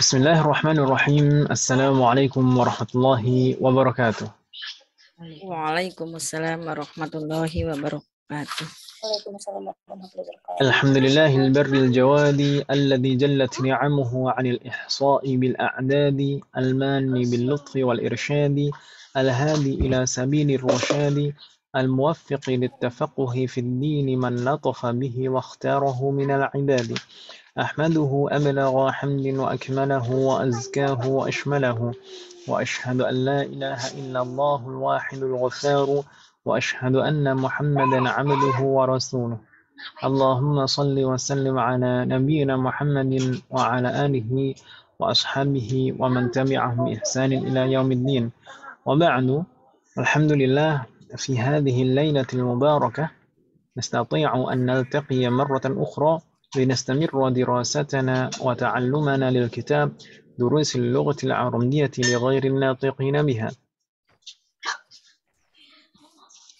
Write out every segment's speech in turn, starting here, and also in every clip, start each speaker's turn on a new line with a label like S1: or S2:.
S1: Bismillahirrahmanirrahim. Assalamualaikum warahmatullahi wabarakatuh.
S2: Waalaikumsalam warahmatullahi wabarakatuh.
S1: Alhamdulillahil barril jawadi alladhi jallat ni'amuhu 'anil ihsa'i bil a'dadi al-manni bil lutfi wal irsyadi al-hadi ila sabilir rasyadi al-muwaffiqi lit tafaqquhi fid din man latafa bihi wa ikhtarahu minal 'ibadi. أحمده أبلغ حمد وأكمله وأزكاه وأشمله وأشهد أن لا إله إلا الله الواحد الغفار وأشهد أن محمدا عبده ورسوله اللهم صل وسلم على نبينا محمد وعلى آله وأصحابه ومن تبعهم بإحسان إلى يوم الدين وبعد الحمد لله في هذه الليلة المباركة نستطيع أن نلتقي مرة أخرى لنستمر دراستنا وتعلمنا للكتاب دروس اللغة العربية لغير الناطقين بها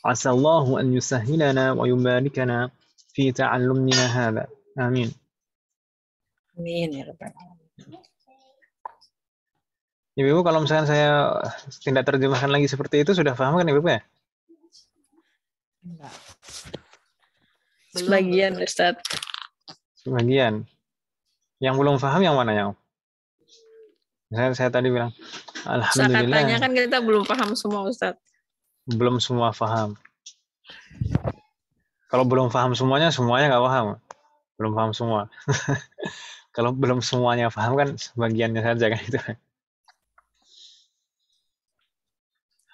S1: عسى الله أن يسهلنا ويباركنا في تعلمنا هذا آمين.
S2: Amin ya rabbal alamin.
S1: Ibu, kalau misalkan saya tidak terjemahkan lagi seperti itu, sudah paham kan Ibu ya?
S2: Enggak. Sebagian Ustaz.
S1: Sebagian. Yang belum paham yang mana yang? Saya tadi bilang, Alhamdulillah.
S2: Katanya kan kita belum paham semua Ustaz.
S1: Belum semua paham. Kalau belum paham semuanya nggak paham. Belum paham semua. Kalau belum semuanya paham kan sebagiannya saja kan itu.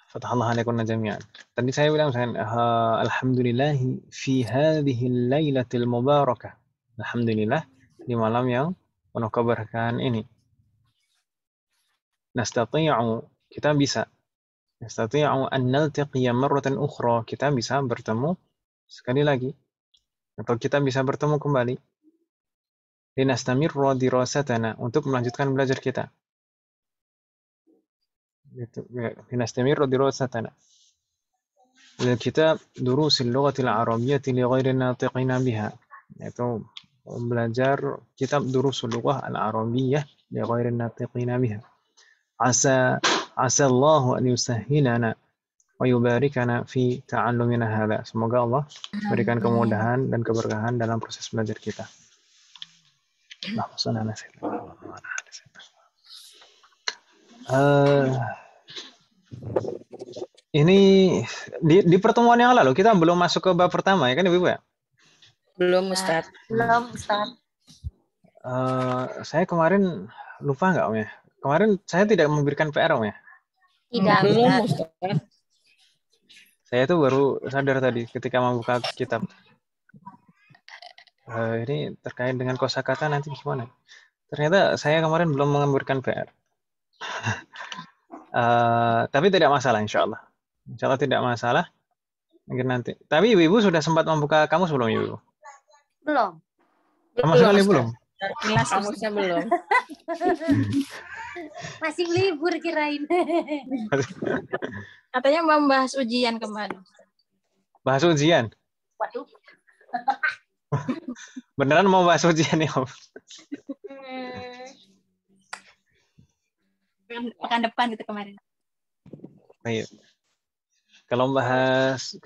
S1: Fatahallahu alaikum jami'an. Tadi saya bilang alhamdulillah fi hadhihi lailatil mubarakah. Alhamdulillah di malam yang penuh keberkahan ini. Nastati'u, kita bisa. Nastati'u an naltaqiya marratan ukhra, kita bisa bertemu sekali lagi. Atau kita bisa bertemu kembali. Linastamirra dirasatana, untuk melanjutkan belajar kita. Linastamirra dirasatana. Kitab Durusil Lughatil Arabiyyati li ghairi natiqina biha. Yaitu belajar kitab Durusul Lughah Al-Arabiyyah li ghairi natiqina biha. Asa Allah an yusahhilana wa yubarikana fi ta'allumina hadha. Semoga Allah berikan kemudahan dan keberkahan dalam proses belajar kita. Ini di pertemuan yang lalu kita belum masuk ke bab pertama ya kan Ibu ya?
S2: Belum Ustaz.
S3: Belum Ustaz.
S1: Saya kemarin lupa nggak Om ya? Kemarin saya tidak memberikan PR Om ya?
S3: Tidak.
S2: Belum Ustaz.
S1: Saya itu baru sadar tadi ketika membuka kitab. Ini terkait dengan kosakata nanti gimana? Ternyata saya kemarin belum memberikan PR. Tapi tidak masalah insya Allah. Insya Allah tidak masalah. Mungkin nanti. Tapi Ibu sudah sempat membuka kamus belum Ibu?
S3: Belum.
S1: Sama sekali belum?
S2: Kamusnya belum.
S3: Masih libur kirain.
S4: Katanya membahas ujian kemarin.
S1: Bahas ujian?
S3: Waduh.
S1: Beneran mau bahas ujian ya Om?
S4: Pekan depan gitu kemarin.
S1: Baik. Kalau bahas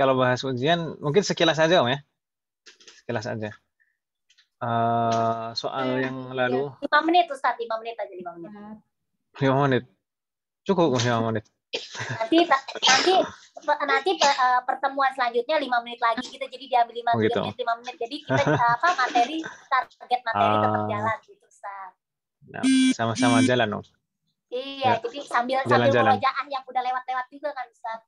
S1: ujian mungkin sekilas aja Om ya. Sekilas aja. Soal yang lalu
S3: 5 menit Ustaz, 5 menit aja 5 menit.
S1: 5 menit. Cukup 5 menit.
S3: Nanti pertemuan selanjutnya 5 menit lagi kita jadi diambil 5
S1: gitu.
S3: menit 5 menit. Jadi kita target materi tetap jalan gitu Ustaz.
S1: Nah, sama-sama jalan Om.
S3: Iya,
S1: Ya.
S3: jadi sambil
S1: Jalan-jalan.
S3: murojaah yang udah lewat-lewat juga kan Ustaz.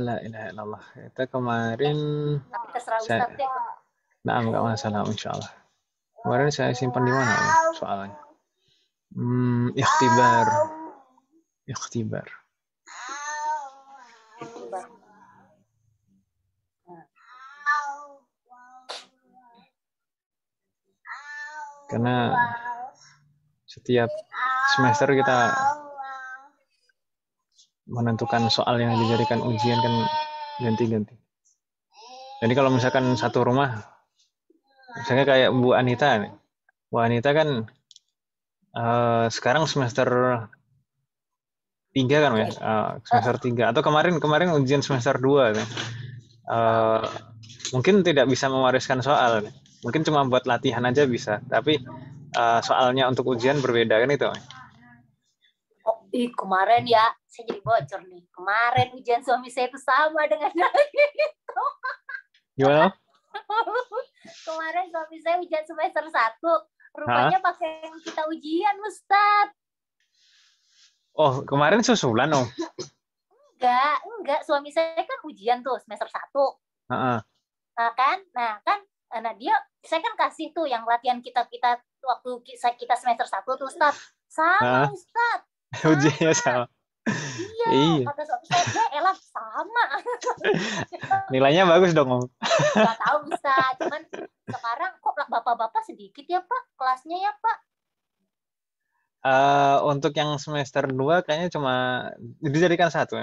S1: La ilaha illallah. Kita kemarin
S3: Tapi terserah Ustaz deh.
S1: nggak masalah insyaallah. Kemarin saya simpan di mana Om, soalnya? Ikhtibar. Karena setiap semester kita menentukan soal yang dijadikan ujian kan ganti-ganti. Jadi kalau misalkan satu rumah, misalnya kayak Bu Anita nih. Bu Anita kan Sekarang semester 3 kan ya? Semester 3 atau kemarin ujian semester 2 kan? Mungkin tidak bisa mewariskan soal. Mungkin cuma buat latihan aja bisa, tapi soalnya untuk ujian berbeda kan itu.
S3: Oh, kemarin ya, saya jadi bocor nih. Kemarin ujian suami saya itu sama dengan itu.
S1: Gimana?
S3: Kemarin suami saya ujian semester 1. Rupanya pakai yang kita ujian, Ustaz.
S1: Oh, kemarin susulan, Om?
S3: Enggak. Suami saya kan ujian tuh semester 1. Nah, saya kan kasih tuh yang latihan kita waktu kita semester 1 tuh, Ustaz. Sama, Ustaz.
S1: Ujiannya sama.
S3: Iya, kata suami saya, elah sama.
S1: Nilainya bagus dong, Om.
S3: Nggak tahu, Ustaz. Cuman sekarang kok bapak-bapak sedikit ya, Pak? Kelasnya ya, Pak?
S1: Untuk yang semester 2 kayaknya cuma dijadikan satu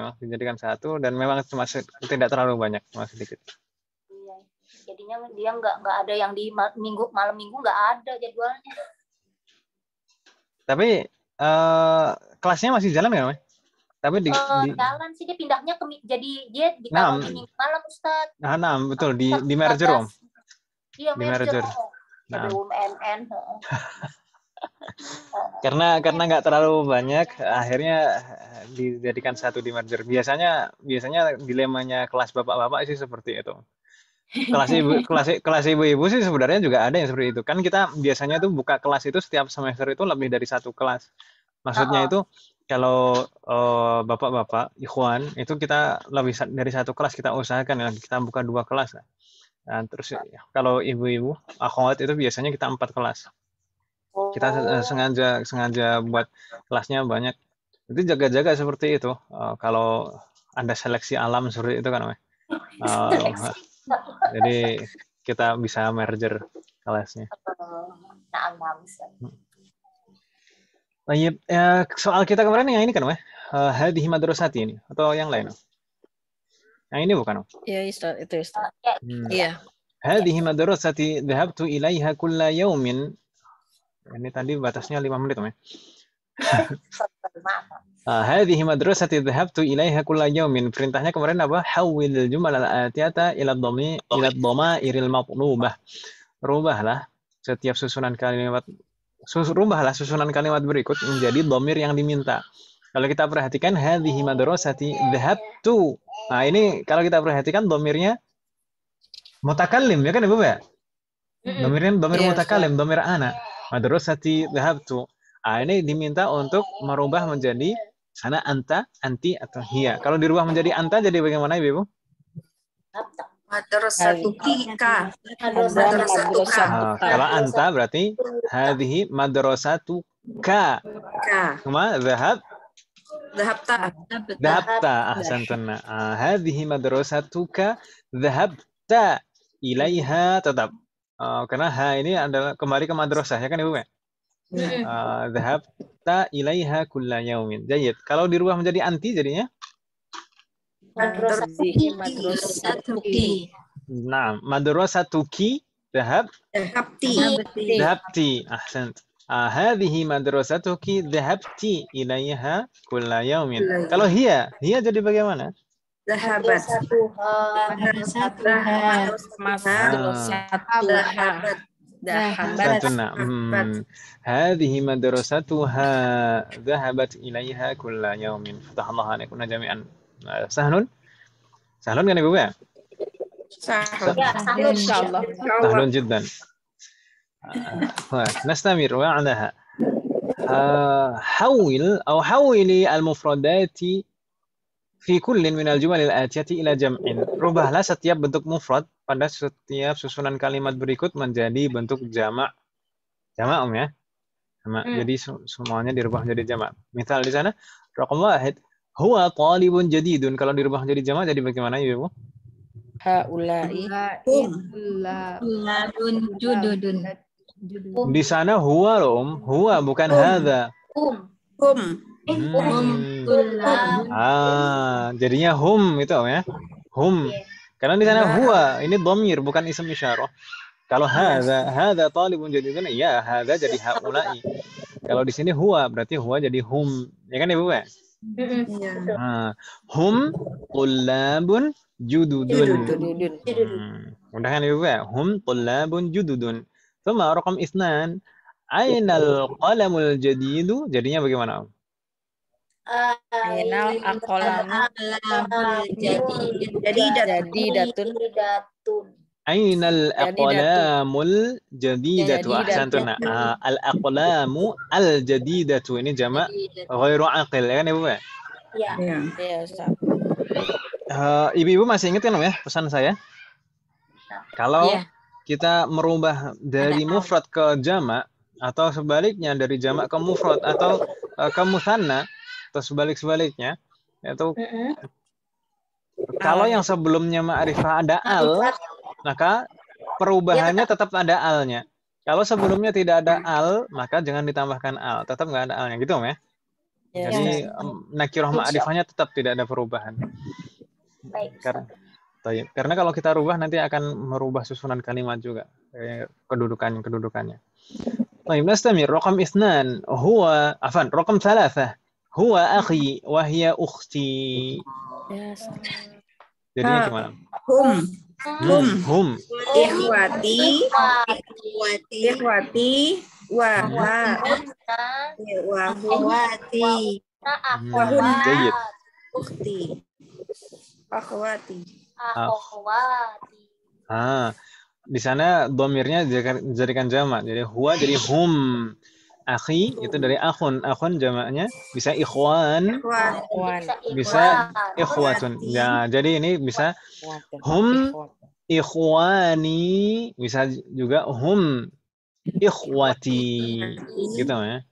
S1: dan memang cuma tidak terlalu banyak, cuma sedikit.
S3: Iya, jadinya dia nggak ada yang di malam minggu nggak ada jadwalnya.
S1: Tapi kelasnya masih jalan ya, Mas? Tapi
S3: jalan sih, dia pindahnya jadi dia ditaruh di minggu malam, Ustaz.
S1: Nah, betul di merger, Om.
S3: Iya,
S1: di merger.
S3: Nah. BUMN.
S1: Karena nggak terlalu banyak, akhirnya dijadikan satu di merger. Biasanya dilemanya kelas bapak-bapak sih seperti itu. Kelas ibu-ibu sih sebenarnya juga ada yang seperti itu. Kan kita biasanya tuh buka kelas itu setiap semester itu lebih dari satu kelas. Maksudnya itu kalau bapak-bapak, ikhwan, itu kita lebih dari satu kelas kita usahakan ya, kita buka 2 kelas. Nah, terus kalau ibu-ibu, akhwat itu biasanya kita 4 kelas. Kita sengaja buat kelasnya banyak. Itu jaga-jaga seperti itu. Kalau Anda seleksi alam seperti itu kan, jadi kita bisa merger kelasnya. Soal kita kemarin yang ini kan, hadhihi madrasati ini atau yang lain? Yang ini bukan?
S2: Iya, Ustaz, itu Ustaz. Iya.
S1: Hadhihi madrasati dhahabtu ilaiha kulla yaumin. Ini tadi batasnya 5 menit, Om. Hadhihi madrasati dhahabtu ilaiha kulla yaumin. Perintahnya kemarin apa? Hawwil jumal al-atiyata ila dhamairil maqlubah. Rubahlah susunan kalimat berikut menjadi dhamir yang diminta. Kalau kita perhatikan hadhihi madrasati dhahabtu. Nah, ini kalau kita perhatikan dhamirnya mutakallim ya kan, Ibu ya? Dhamirnya dhamir mutakallim, dhamir ana. Madrasati dhahabtu. Ini diminta untuk merubah menjadi sana anta, anti atau hiya. Kalau dirubah menjadi anta jadi bagaimana, Ibu?
S5: Madrasatuka.
S1: Kalau anta berarti hadhihi madrasatuka. Kuma dhahabta. Ahsantuna. Hadhihi madrasatuka dhahabta ilaiha tetap. Karena ha ini adalah kembali ke madrasah ya kan, Ibu ya? Dhahabta ilaiha kulla yaumin. Jayyid. Kalau dirubah menjadi anti jadinya
S2: Madrasatuki.
S1: Nah, madrasatuki dhahabti. Ahsant. Hadhihi madrasatuki dhahabti ilaiha kulla yaumin. Kalau hiya jadi bagaimana?
S5: Dhahabat.
S1: Hadhihi madrasatuha dhahabat ilaiha kulla yaumin. Fatahallahu alaikum jami'an. Sahlun kan, Ibu ya?
S3: Sahlun insyaallah.
S1: Sahlun jiddan. نستمر وعدها حولي المفردات في كل من الجمل الآتية إلى جمع. Rubahlah setiap bentuk mufrad pada setiap susunan kalimat berikut menjadi bentuk jamak. Jamak, Om ya? Jamak. Jadi semuanya dirubah menjadi jamak. Misal di sana raqam 1 huwa talibun jadidun. Kalau dirubah menjadi jamak jadi bagaimana, Ibu?
S2: Haulai
S4: jududun.
S1: Di sana huwa loh, Om. Huwa bukan hadza. Jadinya hum itu, Om ya. Hum. Karena di sana huwa ini dhamir bukan isim isyarah. Kalau hadza talibun jadidun ya hadza jadi haulai. Kalau di sini huwa, berarti huwa jadi hum. Ya kan Ibu ya?
S5: Iya.
S1: Nah, hum tullabun jududun.
S2: Jududun.
S1: Mudah kan Ibu ya? Hum tullabun jududun. Thumma raqam isnan. Ainal qalamul jadidu. Jadinya bagaimana?
S2: Ainal aqlamu jadidatun.
S1: Ainal aqlamul jadidatu.
S2: Jadidatun.
S1: Ahsantuna. Al aqlamu al jadidatu. Ini jamak ghairu aqil. Ya kan Ibu ya?
S3: Iya.
S5: Iya.
S2: Ya, Ustaz.
S1: Ibu-ibu masih ingat kan ya pesan saya? Kalau
S2: Iya.
S1: kita merubah dari mufrad ke jamak atau sebaliknya dari jamak ke mufrad atau ke musanna atau sebalik-sebaliknya, yaitu kalau yang sebelumnya ma'rifah ada al, maka perubahannya tetap ada alnya. Kalau sebelumnya tidak ada al, maka jangan ditambahkan al, tetap nggak ada alnya, gitu ya.
S2: Ya,
S1: Jadi nakirah ma'rifahnya tetap tidak ada perubahan.
S3: Baik.
S1: Karena kalau kita rubah nanti akan merubah susunan kalimat juga, kedudukannya. Baik, nastamir. Raqam isnan huwa raqam thalathah huwa akhi wa hiya ukhti.
S2: Ya, Ustaz.
S1: Jadinya gimana?
S5: Hum.
S1: Hum.
S5: Ikhwati
S1: Jayyid.
S5: ukhti. Akhwati.
S1: Di sana domirnya dijadikan jamak. Jadi huwa jadi hum. Akhi itu dari akhun. Akhun jamaknya bisa ikhwan, bisa ikhwatun. Ya, jadi ini bisa hum ikhwani, bisa juga hum ikhwati. Gitu ya.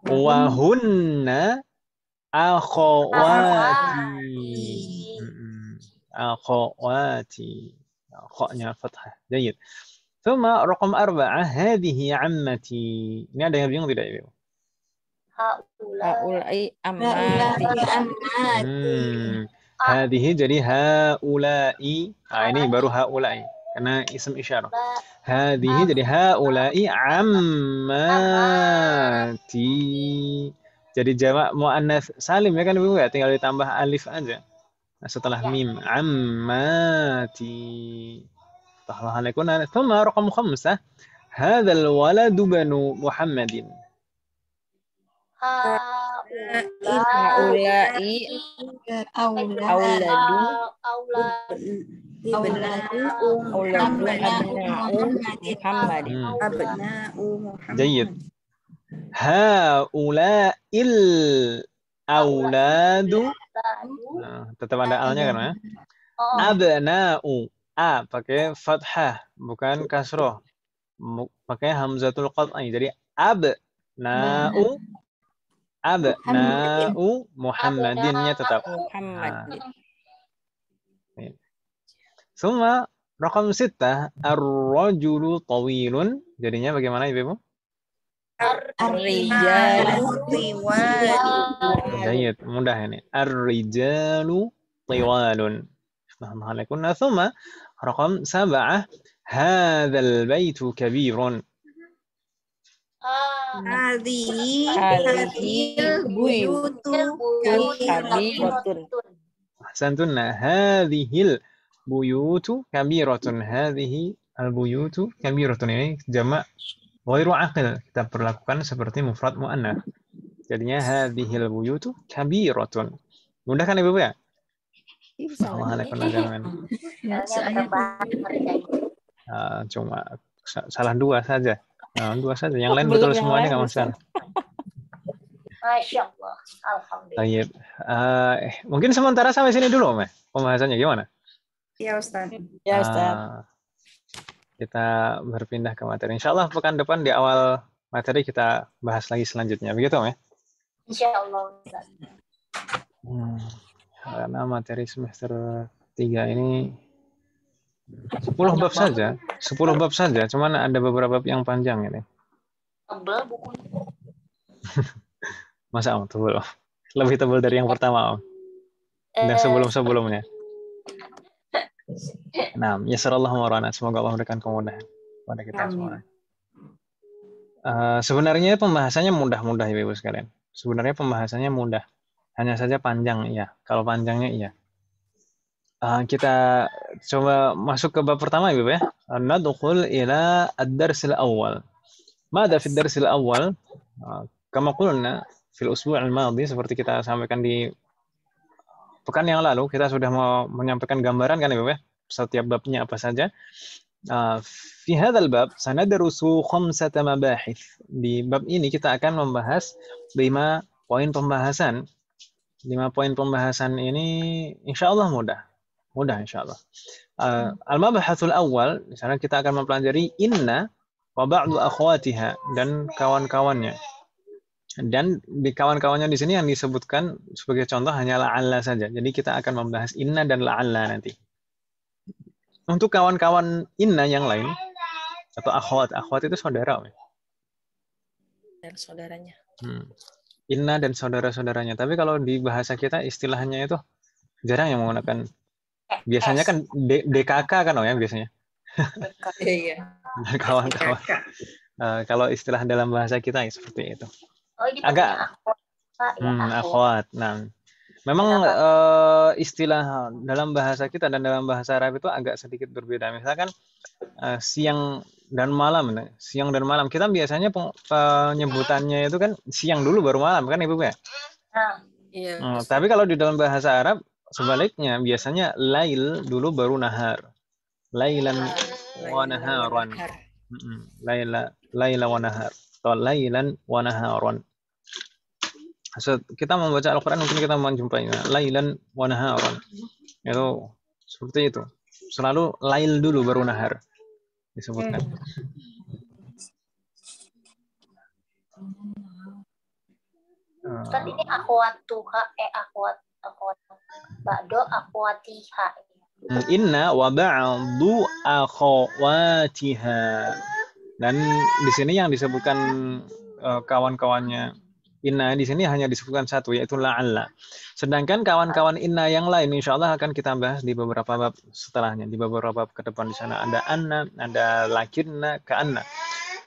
S1: Wa hunna akhawati. Akhawati. Kha'nya fathah. Jayid. ثم رقم 4 هذه عمتي. Ini ada yang bingung tidak Ibu?
S2: Haulai ammati.
S1: Hadhihi jadi haulai. Ini baru haulai karena isim isyarah. Hadhihi jadi haulai ammati. Jadi jamak muannats salim ya kan Ibu ya, tinggal ditambah alif aja. Setelah mim ammati. ثم رقم 5 هذا الولد بنو محمد.
S2: Haulai auladu abna'u Muhammad.
S1: جيد. هؤلاء الأولاد. Tetap ada alnya kan ya? Abna'u. A pakai fathah, bukan kasroh. Pakai hamzatul qat'i. Jadi abna'u Muhammadinnya tetap.
S2: Muhammad.
S1: Suma raqam 6 ar-rajulu tawilun. Jadinya bagaimana Ibu?
S2: Ar-rijalu
S1: Jayid, mudah ini. Ar-rijalu tiwalun. ثم رقم 7 هذا البيت كبير.
S5: Hadhil buyutu
S2: kabiratun.
S1: أحسنتن. هذه البيوت كبيرة. هذه البيوت كبيرة. Ini jamak ghairu aqil. Kita perlakukan seperti mufrad muannats. Jadinya hadhil buyutu kabiratun. Mudah kan Ibu ya? Cuma salah dua saja. Dua saja. Yang lain betul semuanya nggak masalah.
S3: Masya Allah. Alhamdulillah.
S1: Mungkin sementara sampai sini dulu, Om. Pembahasannya gimana?
S5: Ya Ustaz.
S2: Ya, Ustaz.
S1: Kita berpindah ke materi. Insya Allah pekan depan di awal materi kita bahas lagi selanjutnya. Begitu, Om?
S3: Insya Allah.
S1: Karena materi semester 3 ini 10 bab saja. 10 bab saja. Cuman ada beberapa bab yang panjang ini.
S3: Tebal bukunya.
S1: Masa Om tebal? Lebih tebal dari yang pertama Om. Dan sebelum-sebelumnya. Nah, yasarallahu warana. Semoga Allah memberikan kemudahan kepada kita semua. Sebenarnya pembahasannya mudah-mudah ya Ibu sekalian. Sebenarnya pembahasannya mudah. Hanya saja panjang, iya. Kalau panjangnya iya. Kita coba masuk ke bab pertama Ibu ya. Nadkhul ila ad-darsil awal. Mada fi ad-darsil awal? Kama qulna fil usbu' al-madhi, seperti kita sampaikan di pekan yang lalu, kita sudah mau menyampaikan gambaran kan Ibu ya. Setiap babnya apa saja. Fi hadzal bab sanadrusu khamsata mabahith. Di bab ini kita akan membahas 5 poin pembahasan. 5 poin pembahasan ini insyaallah mudah insyaallah. Al-mabahathul awal, di sana kita akan mempelajari inna wa ba'du akhwatiha dan kawan-kawannya. Dan di kawan-kawannya di sini yang disebutkan sebagai contoh hanya la'alla saja. Jadi kita akan membahas inna dan la'alla nanti. Untuk kawan-kawan inna yang lain atau akhwat itu saudara.
S2: Dan saudaranya.
S1: Inna dan saudara-saudaranya. Tapi kalau di bahasa kita istilahnya itu jarang yang menggunakan. Biasanya kan DKK kan ya biasanya.
S2: Iya.
S1: Kawan-kawan. Kalau istilah dalam bahasa kita ya seperti itu.
S3: Oh, ini
S1: Agak akhwat. Nah, memang istilah dalam bahasa kita dan dalam bahasa Arab itu agak sedikit berbeda. Misalkan siang dan malam. Siang dan malam kita biasanya penyebutannya itu kan siang dulu baru malam kan Ibu ya?
S2: Iya.
S1: Tapi kalau di dalam bahasa Arab sebaliknya, biasanya lail dulu baru nahar. Lailan wa naharan. Laila wa nahar. Atau lailan wa naharan. Kita membaca Al-Quran mungkin kita menjumpainya. Lailan wa naharan. Itu seperti itu. Selalu lail dulu baru nahar disebutkan.
S3: Ustaz, ini akhwat ba'do akhwatiha.
S1: Inna wa ba'du akhawatiha. Dan di sini yang disebutkan kawan-kawannya inna di sini hanya disebutkan satu, yaitu la'alla. Sedangkan kawan-kawan inna yang lain insyaallah akan kita bahas di beberapa bab setelahnya. Di beberapa bab ke depan di sana ada anna, ada lakinna, ka'anna.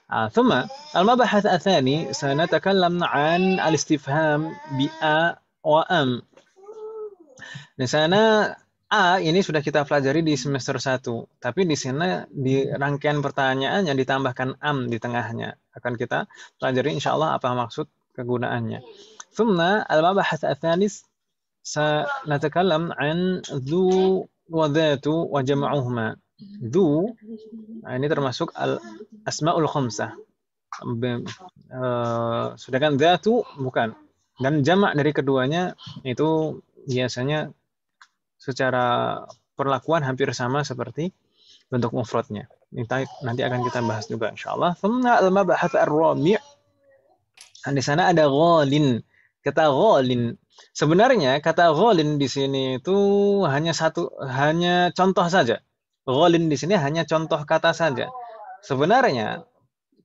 S1: ثم المبحث الثاني سنتكلم عن الاستفهام بأ وأم. Di sana A ini sudah kita pelajari di semester 1, tapi di sana di rangkaian pertanyaannya ditambahkan am di tengahnya. Akan kita pelajari insyaallah apa maksud kegunaannya. ثم المبحث الثالث سنتكلم عن ذو وذات وجمعهما. ذو ini termasuk al-asmaul khamsah. Sedangkan dzatu bukan. Dan jamak dari keduanya itu biasanya secara perlakuan hampir sama seperti bentuk mufradnya. Nanti akan kita bahas juga insyaallah. Thumma al-mabahath ar-rabi'. Di sana ada ghalin. Kata ghalin. Sebenarnya kata ghalin di sini itu hanya contoh saja. Ghalin di sini hanya contoh kata saja. Sebenarnya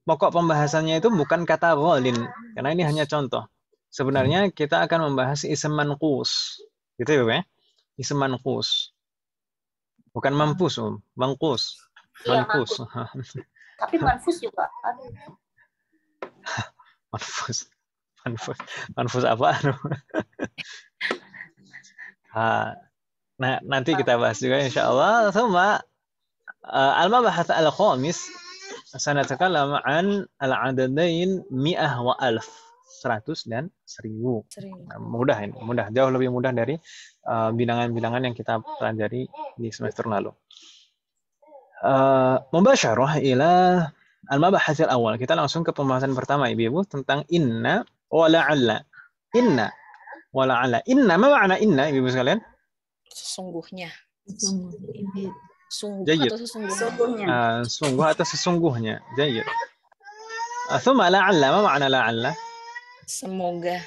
S1: pokok pembahasannya itu bukan kata ghalin, karena ini hanya contoh. Sebenarnya kita akan membahas ism manqus. Gitu ya, ism manqus. Bukan mampus, manqus.
S3: Iya,
S1: Manqus.
S3: Tapi manfus juga ada.
S1: Manfus apaan? Nah, nanti kita bahas juga insyaallah. Sama al-mabahath al-khamis sanatakalam an al-adadain mi'ah wa alf. 100 dan 1000. Mudah ini, mudah. Jauh lebih mudah dari bilangan-bilangan yang kita pelajari di semester lalu. Mubasyarah ila al-mabahath al-awwal. Kita langsung ke pembahasan pertama Ibu tentang inna wa la'alla. Inna wa la'alla. Inna, apa makna inna Ibu sekalian?
S2: Sesungguhnya.
S1: Jayid.
S2: Atau sesungguhnya.
S1: Sungguh atau sesungguhnya. Jayid. Thumma la'alla, apa makna la'alla?
S2: Semoga.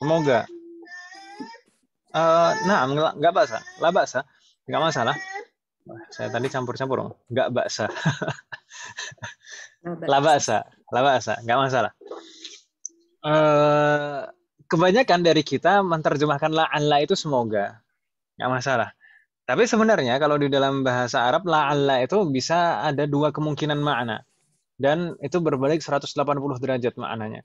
S1: Semoga. Nah, enggak basa. La basa. Enggak masalah. Saya tadi campur-campur. Enggak basa. La basa. La basa. Enggak masalah. Kebanyakan dari kita menerjemahkan la'alla itu semoga. Enggak masalah. Tapi sebenarnya kalau di dalam bahasa Arab la'alla itu bisa ada dua kemungkinan makna dan itu berbalik 180 derajat maknanya.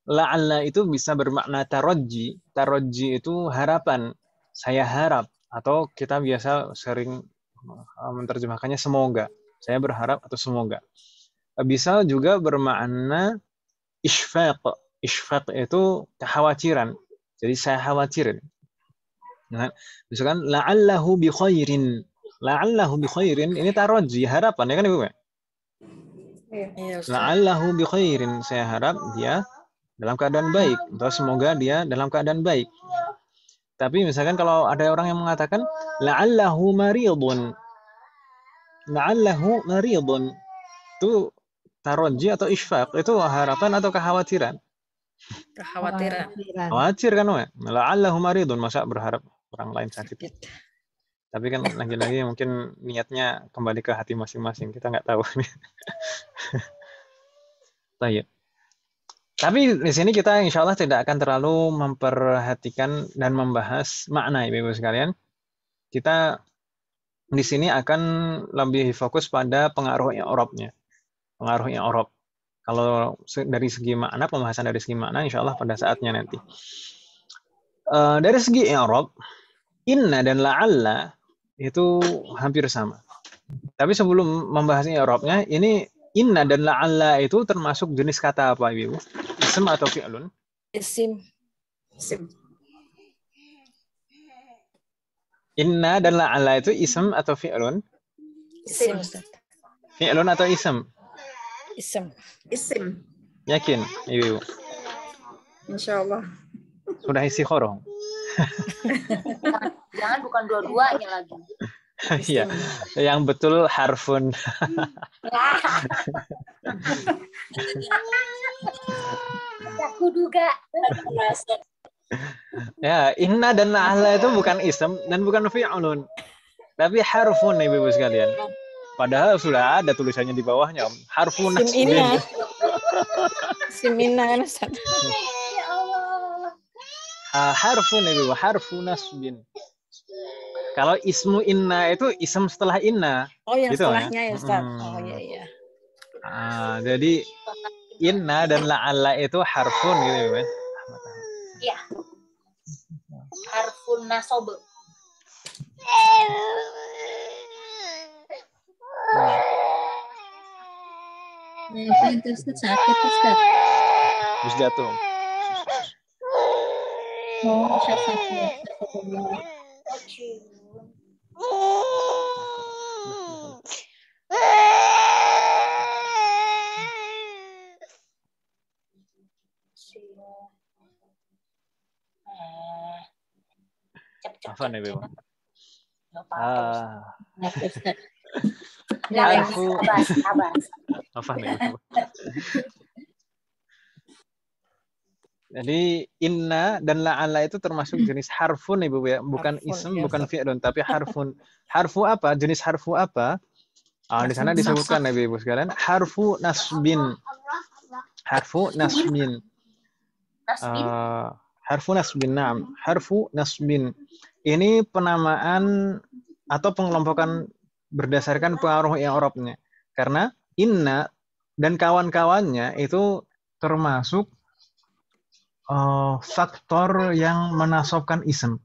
S1: La'alla itu bisa bermakna tarojji. Tarojji itu harapan. Saya harap. Atau kita biasa sering menerjemahkannya semoga. Saya berharap atau semoga. Bisa juga bermakna isfaq. Isfaq itu kekhawatiran. Jadi saya khawatir. Nah, misalkan la'allahu bi khairin. La'allahu bi khairin ini tarojji, harapan ya kan Ibu?
S2: Iya, Ustaz.
S1: La'allahu bi khairin. Saya harap dia dalam keadaan baik atau semoga dia dalam keadaan baik. Tapi misalkan kalau ada orang yang mengatakan la'allahu maridun. La'allahu maridun. Itu tarojji atau isfaq, itu harapan atau kekhawatiran?
S2: Kekhawatiran.
S1: Khawatir kan, Wak? La'allahu maridun, masa berharap orang lain sakit. Tapi kan lagi-lagi mungkin niatnya kembali ke hati masing-masing, kita nggak tahu. Baik. Tapi di sini kita insya Allah tidak akan terlalu memperhatikan dan membahas makna, Ibu-Ibu sekalian. Kita di sini akan lebih fokus pada pengaruh i'rabnya. Pengaruh i'rab. Kalau dari segi makna, pembahasan dari segi makna insya Allah pada saatnya nanti. Dari segi i'rab, inna dan la'alla itu hampir sama. Tapi sebelum membahas i'rabnya, ini inna dan la'alla itu termasuk jenis kata apa, Ibu? Ism atau fi'lun?
S2: Isim.
S1: Inna dan la'alla itu ism atau fi'lun?
S2: Isim, Ustaz.
S1: Fi'lun atau ism?
S2: Isim.
S5: Isim.
S1: Yakin, Ibu?
S5: Insya Allah.
S1: Sudah isi khoroh?
S3: Jangan bukan dua-duanya lagi.
S1: Iya, yang betul harfun.
S3: Aku duga.
S1: Ya, inna dan la'alla itu bukan ism dan bukan fi'lun. Tapi harfun, Ibu-Ibu sekalian. Padahal sudah ada tulisannya di bawahnya, Om. Harfun
S2: Isim
S1: nasbin.
S2: inna. Isim inna kan, Ustaz.
S3: Ya Allah.
S1: Harfun, Ibu, harfun nasbin. Kalau ismu inna itu ism setelah inna.
S2: Oh, yang
S1: Gitu,
S2: setelahnya ya, Ustaz.
S1: Hmm.
S2: Oh, iya, iya.
S1: Jadi inna dan la'alla itu harfun gitu, Ibu.
S3: Iya. Harfun nasob.
S4: Itu Ustaz sakit Ustaz.
S1: Terus jatuh.
S4: Oh, Ustaz sakit.
S1: Apa nih, Ibu?
S4: Ustaz.
S1: Harfu.
S3: Sabar.
S1: Apa nih, Ibu? Jadi inna dan la'alla itu termasuk jenis harfun, Ibu ya, bukan
S2: Harfun,
S1: ism,
S2: ya,
S1: bukan
S2: Ustaz.
S1: fi'lun, tapi harfun. Harfu apa? Jenis harfu apa? Di sana disebutkan, Ibu sekalian, harfu nasbin. Harfu nasbin.
S3: Nasbin.
S1: Harfu nasbin, na'am. Harfu nasbin. Ini penamaan atau pengelompokan berdasarkan pengaruh i'rabnya. Karena inna dan kawan-kawannya itu termasuk faktor yang menasobkan ism.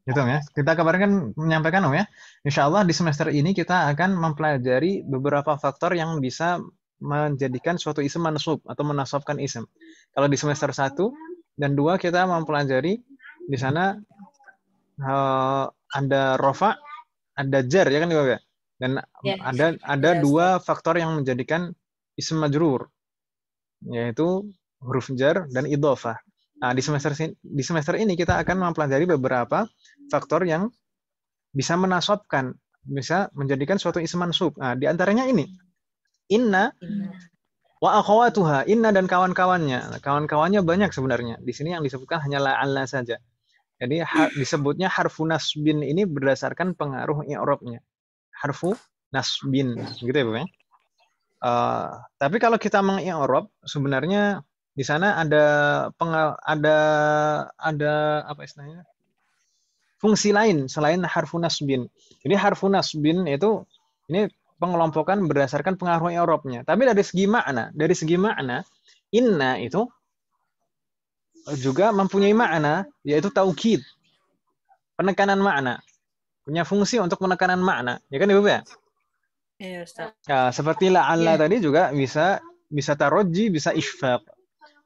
S1: Gitu ya. Kita kemarin kan menyampaikan ya. Insya Allah di semester ini kita akan mempelajari beberapa faktor yang bisa menjadikan suatu ism mansub atau menasobkan ism. Kalau di semester 1 dan 2 kita mempelajari di sana ada rofa, ada jar ya kan Ibu ya. Dan ada dua faktor yang menjadikan ism majrur, yaitu huruf jar dan idhofah. Nah, di semester ini kita akan mempelajari beberapa faktor yang bisa menasobkan, bisa menjadikan suatu ism mansub. Nah, di antaranya ini. Inna wa akhawatuha, inna dan kawan-kawannya. Kawan-kawannya banyak sebenarnya. Di sini yang disebutkan hanya la'alla saja. Jadi disebutnya harfu nasbin ini berdasarkan pengaruh i'rabnya. Harfu nasbin, gitu ya, Bu ya. Tapi kalau kita meng-i'rab sebenarnya di sana ada apa istilahnya? fungsi lain selain harfu nasbin. Jadi harfu nasbin itu ini pengelompokan berdasarkan pengaruh i'rabnya. Tapi dari segi makna inna itu juga mempunyai makna, yaitu taukid, penekanan makna, punya fungsi untuk penekanan makna, ya kan Ibu ya?
S2: Iya, Ustaz.
S1: Ya, seperti la'alla tadi juga bisa taroji, bisa isfaq.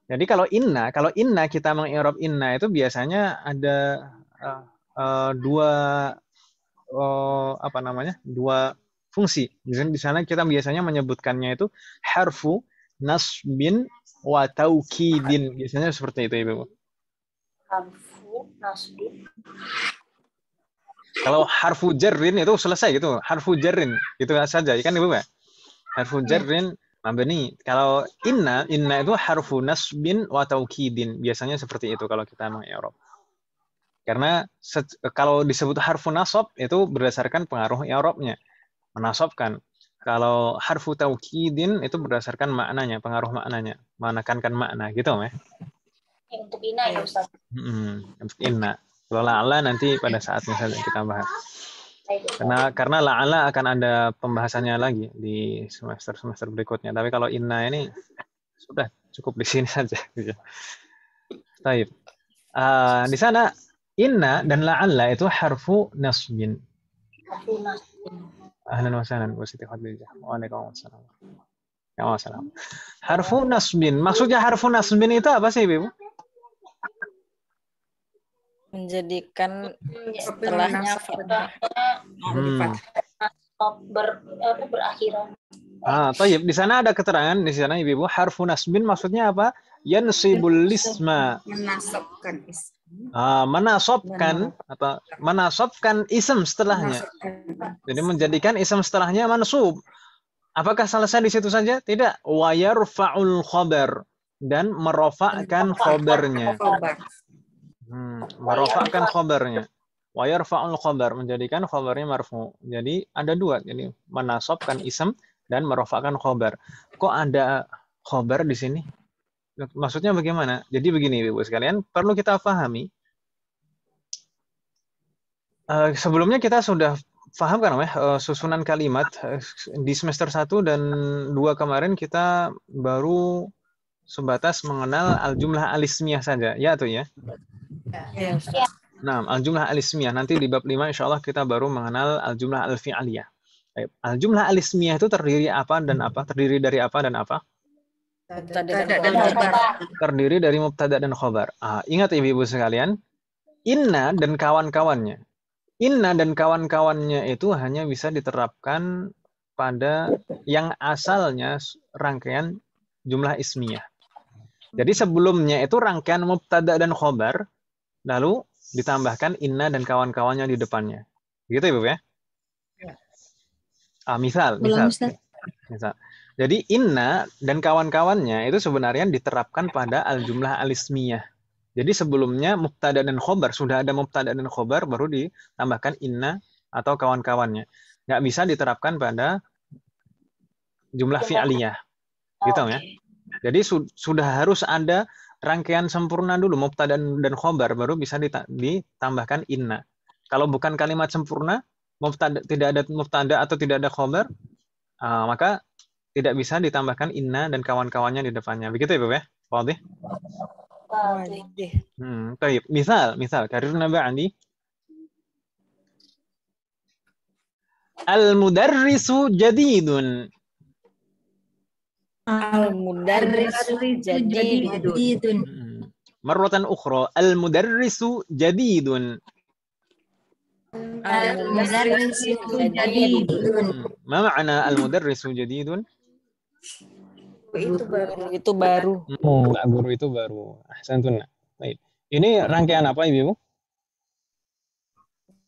S1: Jadi kalau inna kita mengi'rab inna itu biasanya ada dua fungsi. Di sana kita biasanya menyebutkannya itu harfu nasbin wa taukidin. Biasanya seperti itu, Ibu.
S3: Harfu nasbin.
S1: Kalau harfu jarrin itu selesai gitu. Harfu jarrin gitu saja, kan Ibu, Pak? Harfu jarrin mabni. Kalau inna itu harfu nasbin wa taukidin. Biasanya seperti itu kalau kita mengi'rab. Karena kalau disebut harfu nasab itu berdasarkan pengaruh i'rabnya, menasabkan. Kalau harfu taukidin itu berdasarkan maknanya, pengaruh maknanya, menekankan makna gitu, ya.
S3: Untuk inna ya Ustaz.
S1: Untuk inna. Kalau la'ala nanti pada saatnya saja kita bahas. Karena la'ala akan ada pembahasannya lagi di semester berikutnya. Tapi kalau inna ini sudah cukup di sini saja. Baik. Di sana inna dan la'alla itu harfu nasbin.
S3: Harfu nasbin.
S1: Ahlan wa sahlan Bu Siti Khadijah. Waalaikumsalam. Waalaikumsalam. Harfu nasbin. Maksudnya harfu nasbin itu apa sih, Ibu?
S2: Menjadikan setelahnya fathah.
S3: Berakhiran.
S1: Tayyib. Di sana ada keterangan di sana Ibu, harfu nasbin maksudnya apa? Yansibul lisma.
S5: Menasabkan ism.
S1: Menasabkan ism setelahnya. Jadi menjadikan ism setelahnya mansub. Apakah selesai di situ saja? Tidak. Wa yarfa'ul khabar, dan merofakkan khabarnya. Merofakkan khabarnya. Wa yarfa'ul khabar, menjadikan khabarnya marfu. Jadi ada dua. Jadi menasabkan ism dan merofakkan khabar. Kok ada khabar di sini? Maksudnya bagaimana? Jadi begini, Ibu sekalian, perlu kita pahami. Sebelumnya kita sudah paham kan, susunan kalimat di semester 1 dan 2 kemarin kita baru sebatas mengenal al-jumlah al-ismiyah saja, ya atau ya?
S2: Ya,
S1: Nah, al-jumlah al-ismiyah nanti di bab 5 insyaallah kita baru mengenal al-jumlah al-fi'aliyah. Al-jumlah al-ismiyah itu terdiri apa dan apa? Terdiri dari apa dan apa? Terdiri dari mubtada dan khobar. Ingat ibu-ibu sekalian, inna dan kawan-kawannya. Inna dan kawan-kawannya itu hanya bisa diterapkan pada yang asalnya rangkaian jumlah ismiyah. Jadi sebelumnya itu rangkaian mubtada dan khobar, lalu ditambahkan inna dan kawan-kawannya di depannya. Gitu Ibu ya? Misal. Jadi inna dan kawan-kawannya itu sebenarnya diterapkan pada al-jumlah al-ismiyah. Jadi sebelumnya mubtada dan khobar, sudah ada mubtada dan khobar, baru ditambahkan inna atau kawan-kawannya. Nggak bisa diterapkan pada jumlah fi'aliyah. Gitu ya. Jadi sudah harus ada rangkaian sempurna dulu, mubtada dan khobar, baru bisa ditambahkan inna. Kalau bukan kalimat sempurna, tidak ada mubtada atau tidak ada khobar, maka tidak bisa ditambahkan inna dan kawan-kawannya di depannya. Begitu ya, Ibu ya? Wadih? Baik. Misal, karirna ba'di. Al-mudarrisu jadidun.
S2: Al-mudarrisu jadidun.
S1: Marratan ukhra. Al-mudarrisu jadidun.
S2: Al-mudarrisu jadidun.
S1: Ma ma'na al-mudarrisu jadidun?
S2: Itu baru.
S1: Guru itu baru. Ahsantun. Baik. Ini rangkaian apa, Ibu?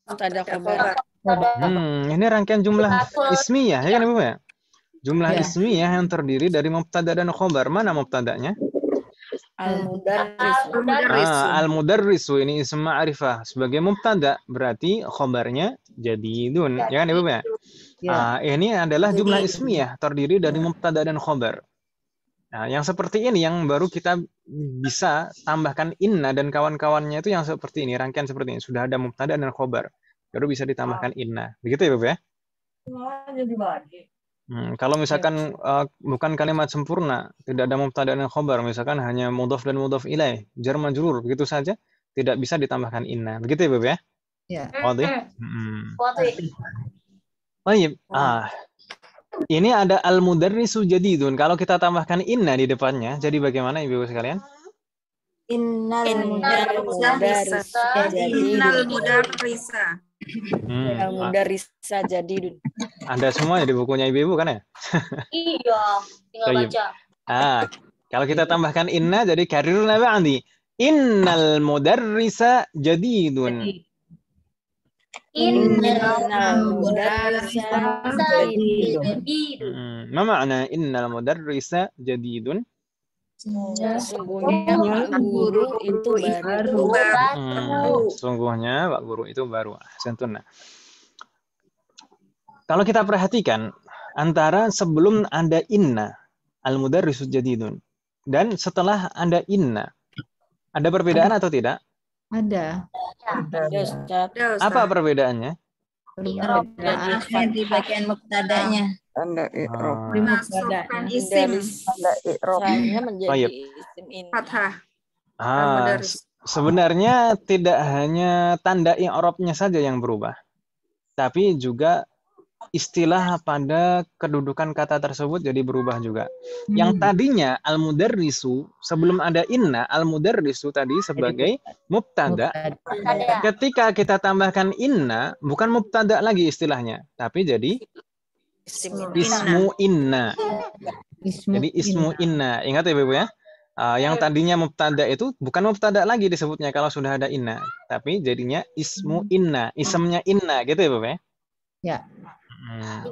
S2: Mubtada khobar.
S1: Ini rangkaian jumlah ismiyah, ya kan Ibu ya? Jumlah ismiyah yang terdiri dari mubtada dan khobar. Mana mubtadanya? Al-mudarrisu ini ism ma'rifah. Sebagai mubtada berarti khobarnya jadidun. Ya kan Ibu ya? Ini adalah jumlah ismiyah terdiri dari mubtada dan khobar. Nah, yang seperti ini yang baru kita bisa tambahkan inna dan kawan-kawannya itu yang seperti ini, rangkaian seperti ini. Sudah ada mubtada dan khobar. Baru bisa ditambahkan inna. Begitu ya, Bapak ya? Kalau misalkan bukan kalimat sempurna, tidak ada mubtada dan khobar, misalkan hanya mudhaf dan mudhaf ilaih, jar majrur, begitu saja, tidak bisa ditambahkan inna. Begitu ya, Bapak ya?
S4: Ya.
S1: Wadih?
S3: Wadih.
S1: Baik. Ini ada al-mudarrisu jadidun. Kalau kita tambahkan inna di depannya, jadi bagaimana Ibu sekalian?
S2: Innal
S5: mudarrisa.
S2: mudarrisa jadidun.
S1: Anda semua di bukunya Ibu kan ya?
S3: Iya, tinggal
S1: Baik.
S3: baca.
S1: Kalau kita tambahkan inna jadi karirna ba'di. Innal mudarrisa jadidun.
S2: Innal mudarrisa jadidun.
S1: Ma ma'na innal mudarrisa jadidun?
S2: Sesungguhnya Pak Guru itu baru.
S1: Sesungguhnya Pak Guru itu baru. Santuna. Kalau kita perhatikan antara sebelum ada inna al-mudarrisu jadidun dan setelah ada inna, ada perbedaan atau tidak?
S4: Ada.
S1: Apa perbedaannya?
S4: Perbedaan di bagian mubtadanya.
S5: Tanda i'rab.
S4: Mubtadanya.
S5: Isim. Tanda i'rab.
S2: Saya menjadi isim ini.
S5: Fathah.
S1: Sebenarnya tidak hanya tanda i'rabnya saja yang berubah, tapi juga istilah pada kedudukan kata tersebut jadi berubah juga. Yang tadinya al-mudarrisu sebelum ada inna, al-mudarrisu tadi sebagai mubtada. Ketika kita tambahkan inna, bukan mubtada lagi istilahnya, tapi jadi ismu inna. Jadi ismu inna. Ingat ya Ibu ya? Yang tadinya mubtada itu bukan mubtada lagi disebutnya kalau sudah ada inna, tapi jadinya ismu inna, isemnya inna, gitu ya Bapak ya?
S4: Ya.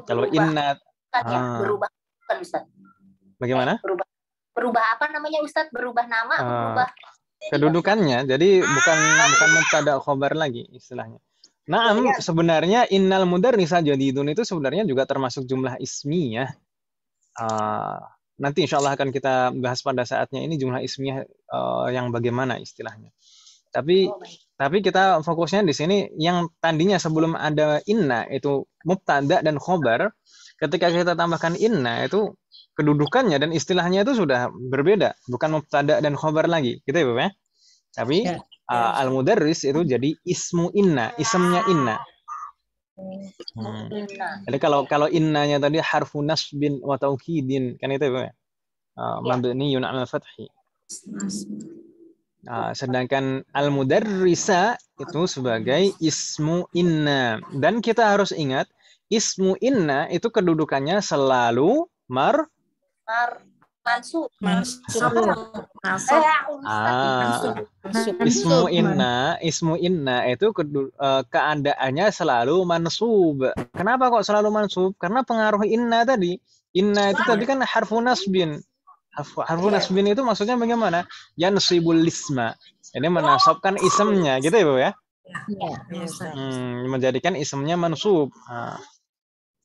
S1: Kalau inna
S3: berubah kan Ustaz?
S1: Bagaimana?
S3: Berubah apa namanya Ustaz? Berubah nama, berubah
S1: kedudukannya. Jadi bukan mubtada khobar lagi istilahnya. Naam, sebenarnya innal mudarrisa jadidun itu sebenarnya juga termasuk jumlah ismiyah. Nanti insya Allah akan kita bahas pada saatnya ini jumlah ismiyah yang bagaimana istilahnya. Tapi kita fokusnya di sini yang tadinya sebelum ada inna itu mubtada dan khobar, ketika kita tambahkan inna itu kedudukannya dan istilahnya itu sudah berbeda, bukan mubtada dan khobar lagi, gitu ya Bapak ya? Tapi al-mudarris itu jadi ismu inna, isemnya inna. Jadi kalau innanya tadi harfu nasbin wa taukidin, kan itu ya Bapak ya? Mabniyun 'alal fathi. Sedangkan al-mudarrisa itu sebagai ismu inna. Dan kita harus ingat, ismu inna itu kedudukannya selalu
S3: mansub.
S1: Ismu inna itu keadaannya selalu mansub. Kenapa kok selalu mansub? Karena pengaruh inna tadi. Inna itu tadi kan harfu nasbin. Harfu nasbin itu maksudnya bagaimana? Yansibul lisma. Ini menasabkan isemnya, gitu ya Bu ya? Menjadikan isemnya mansub.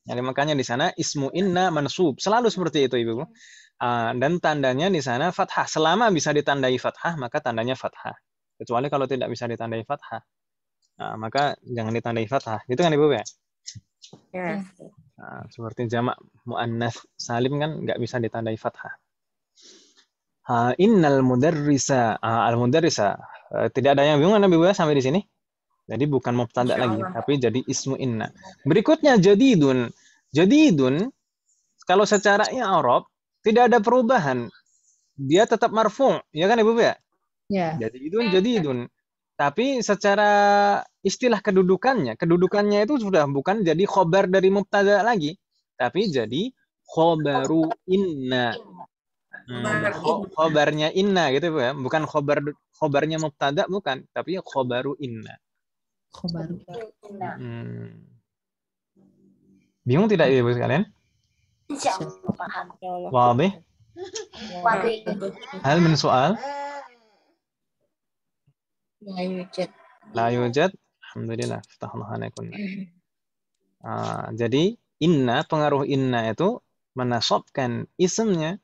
S1: Jadi makanya di sana ismu inna mansub. Selalu seperti itu Ibu. Dan tandanya di sana fathah. Selama bisa ditandai fathah, maka tandanya fathah. Kecuali kalau tidak bisa ditandai fathah, maka jangan ditandai fathah. Gitu kan Ibu ya? Seperti jamak muannats salim kan nggak bisa ditandai fathah. Innal mudarrisa, al-mudarrisa. Tidak ada yang bingung Nabi Bu sampai di sini. Jadi bukan mubtada lagi, tapi jadi ismu inna. Berikutnya jadidun. Jadidun kalau secara i'rab tidak ada perubahan. Dia tetap marfu', ya kan Ibu ya? Ya. Jadidun. Tapi secara istilah kedudukannya itu sudah bukan jadi khobar dari mubtada lagi, tapi jadi khobaru inna. Khobarnya inna gitu ya, bukan khobarnya mubtada bukan, tapi khobaru inna. Bingung tidak Ibu sekalian?
S3: Insyaallah paham.
S1: Wadih? Hal min soal? La yujad. Alhamdulillah. Jadi inna, pengaruh inna itu menasabkan isimnya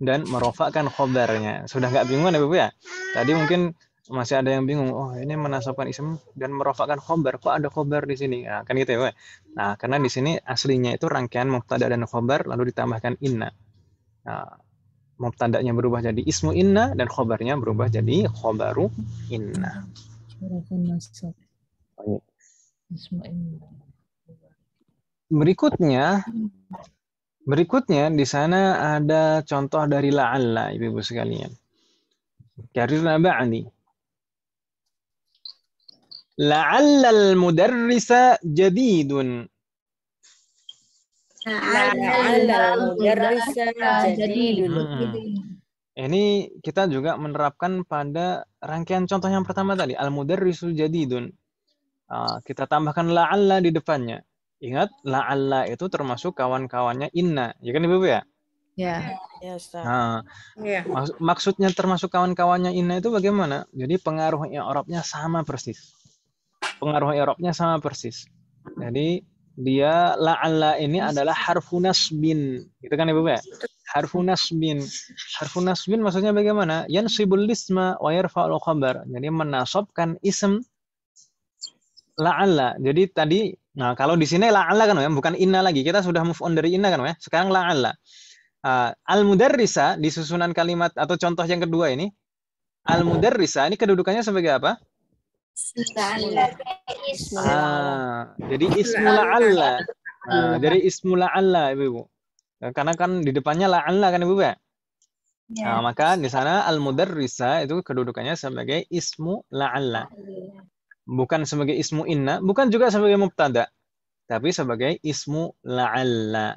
S1: dan merofakkan khobarnya. Sudah nggak bingung ya Bapak ya? Tadi mungkin masih ada yang bingung, oh ini menasabkan ism dan merofakkan khobar, kok ada khobar di sini? Nah, kan gitu ya Bapak. Nah, karena di sini aslinya itu rangkaian mubtada dan khobar lalu ditambahkan inna. Nah, mubtadanya berubah jadi ismu inna dan khobarnya berubah jadi khobaru inna. Berikutnya di sana ada contoh dari la'alla Ibu sekalian. Karirna ba'di. La'alla al-mudarrisa jadidun.
S2: La'alla al-mudarrisa jadidun.
S1: Ini kita juga menerapkan pada rangkaian contoh yang pertama tadi, al-mudarrisul jadidun. Kita tambahkan la'alla di depannya. Ingat, la'alla itu termasuk kawan-kawannya inna, ya kan Ibu ya?
S4: Ya.
S2: Ya, Ustaz.
S1: Nah,
S5: Iya.
S1: maksudnya termasuk kawan-kawannya inna itu bagaimana? Jadi pengaruh i'rabnya sama persis. Pengaruh i'rabnya sama persis. Jadi dia la'alla ini adalah harfu nasbin. Gitu kan Ibu ya? Harfu nasbin. Harfu nasbin maksudnya bagaimana? Yansibul isma wa yarfa'ul khabar. Jadi menasabkan ism la'alla. Jadi tadi, nah kalau di sini la'alla kan ya, bukan inna lagi. Kita sudah move on dari inna kan ya. Sekarang la'alla. Al-mudarrisa di susunan kalimat atau contoh yang kedua ini, al-mudarrisa ini kedudukannya sebagai apa? Jadi ismu la'alla. Jadi ismu la'alla Ibu. Karena kan di depannya la'alla kan Ibu ya? Nah, maka di sana al-mudarrisa itu kedudukannya sebagai ismu la'alla. Bukan sebagai ismu inna, bukan juga sebagai mubtada, tapi sebagai ismu la'alla.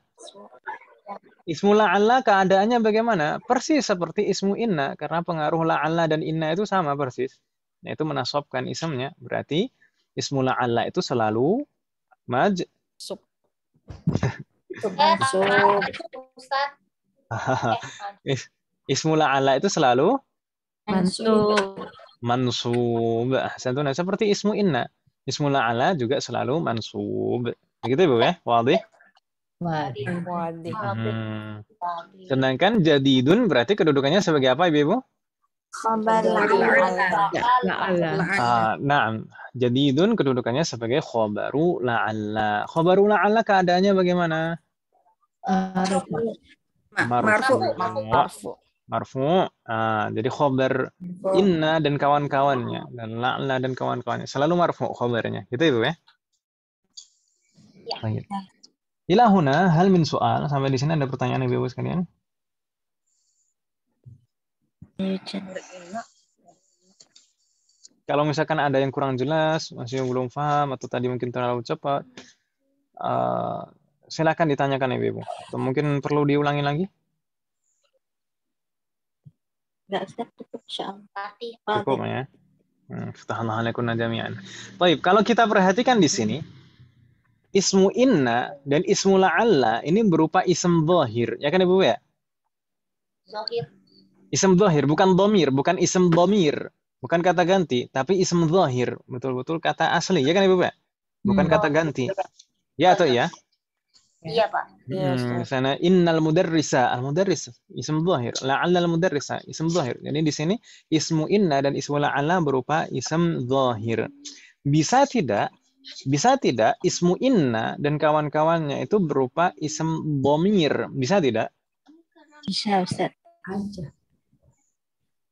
S1: Ismu la'alla keadaannya bagaimana? Persis seperti ismu inna, karena pengaruh la'alla dan inna itu sama persis. Yaitu menasabkan ismnya, berarti ismu la'alla itu selalu
S2: Sub.
S1: Ismu la'alla itu selalu mansub. Santuna seperti ismu inna. Ismu la'alla juga selalu mansub. Begitu Ibu ya? Wadih?
S2: Wadih.
S1: Sedangkan jadidun berarti kedudukannya sebagai apa Ibu? Nah, jadidun kedudukannya sebagai khobaru la'alla. Khobaru la'alla keadaannya bagaimana? Marfu. Jadi khobar inna dan kawan-kawannya dan la'la dan kawan-kawannya selalu marfu khobarnya. Gitu Ibu ya? Baik. Ila huna hal min soal. Sampai di sini ada pertanyaan Ibu sekalian? Kalau misalkan ada yang kurang jelas, masih belum paham atau tadi mungkin terlalu cepat, silakan ditanyakan Ibu. Atau mungkin perlu diulangi lagi? Cukup ya. Baik, kalau kita perhatikan di sini, ismu inna dan ismu la'alla ini berupa ism zahir, ya kan Ibu ya?
S3: Zahir.
S1: Ism zahir, bukan domir, bukan ism domir, bukan kata ganti, tapi ism zahir, betul-betul kata asli, ya kan Ibu ya? Bukan kata ganti. Ya atau ya?
S3: Iya Pak.
S1: Misalnya innal mudarrisa, al-mudarris ism zahir, la'alla al-mudarrisa ism zahir. Jadi di sini ismu inna dan ismu la'alla berupa ism zahir. Bisa tidak ismu inna dan kawan-kawannya itu berupa ism dhamir? Bisa tidak?
S4: Bisa Ustaz.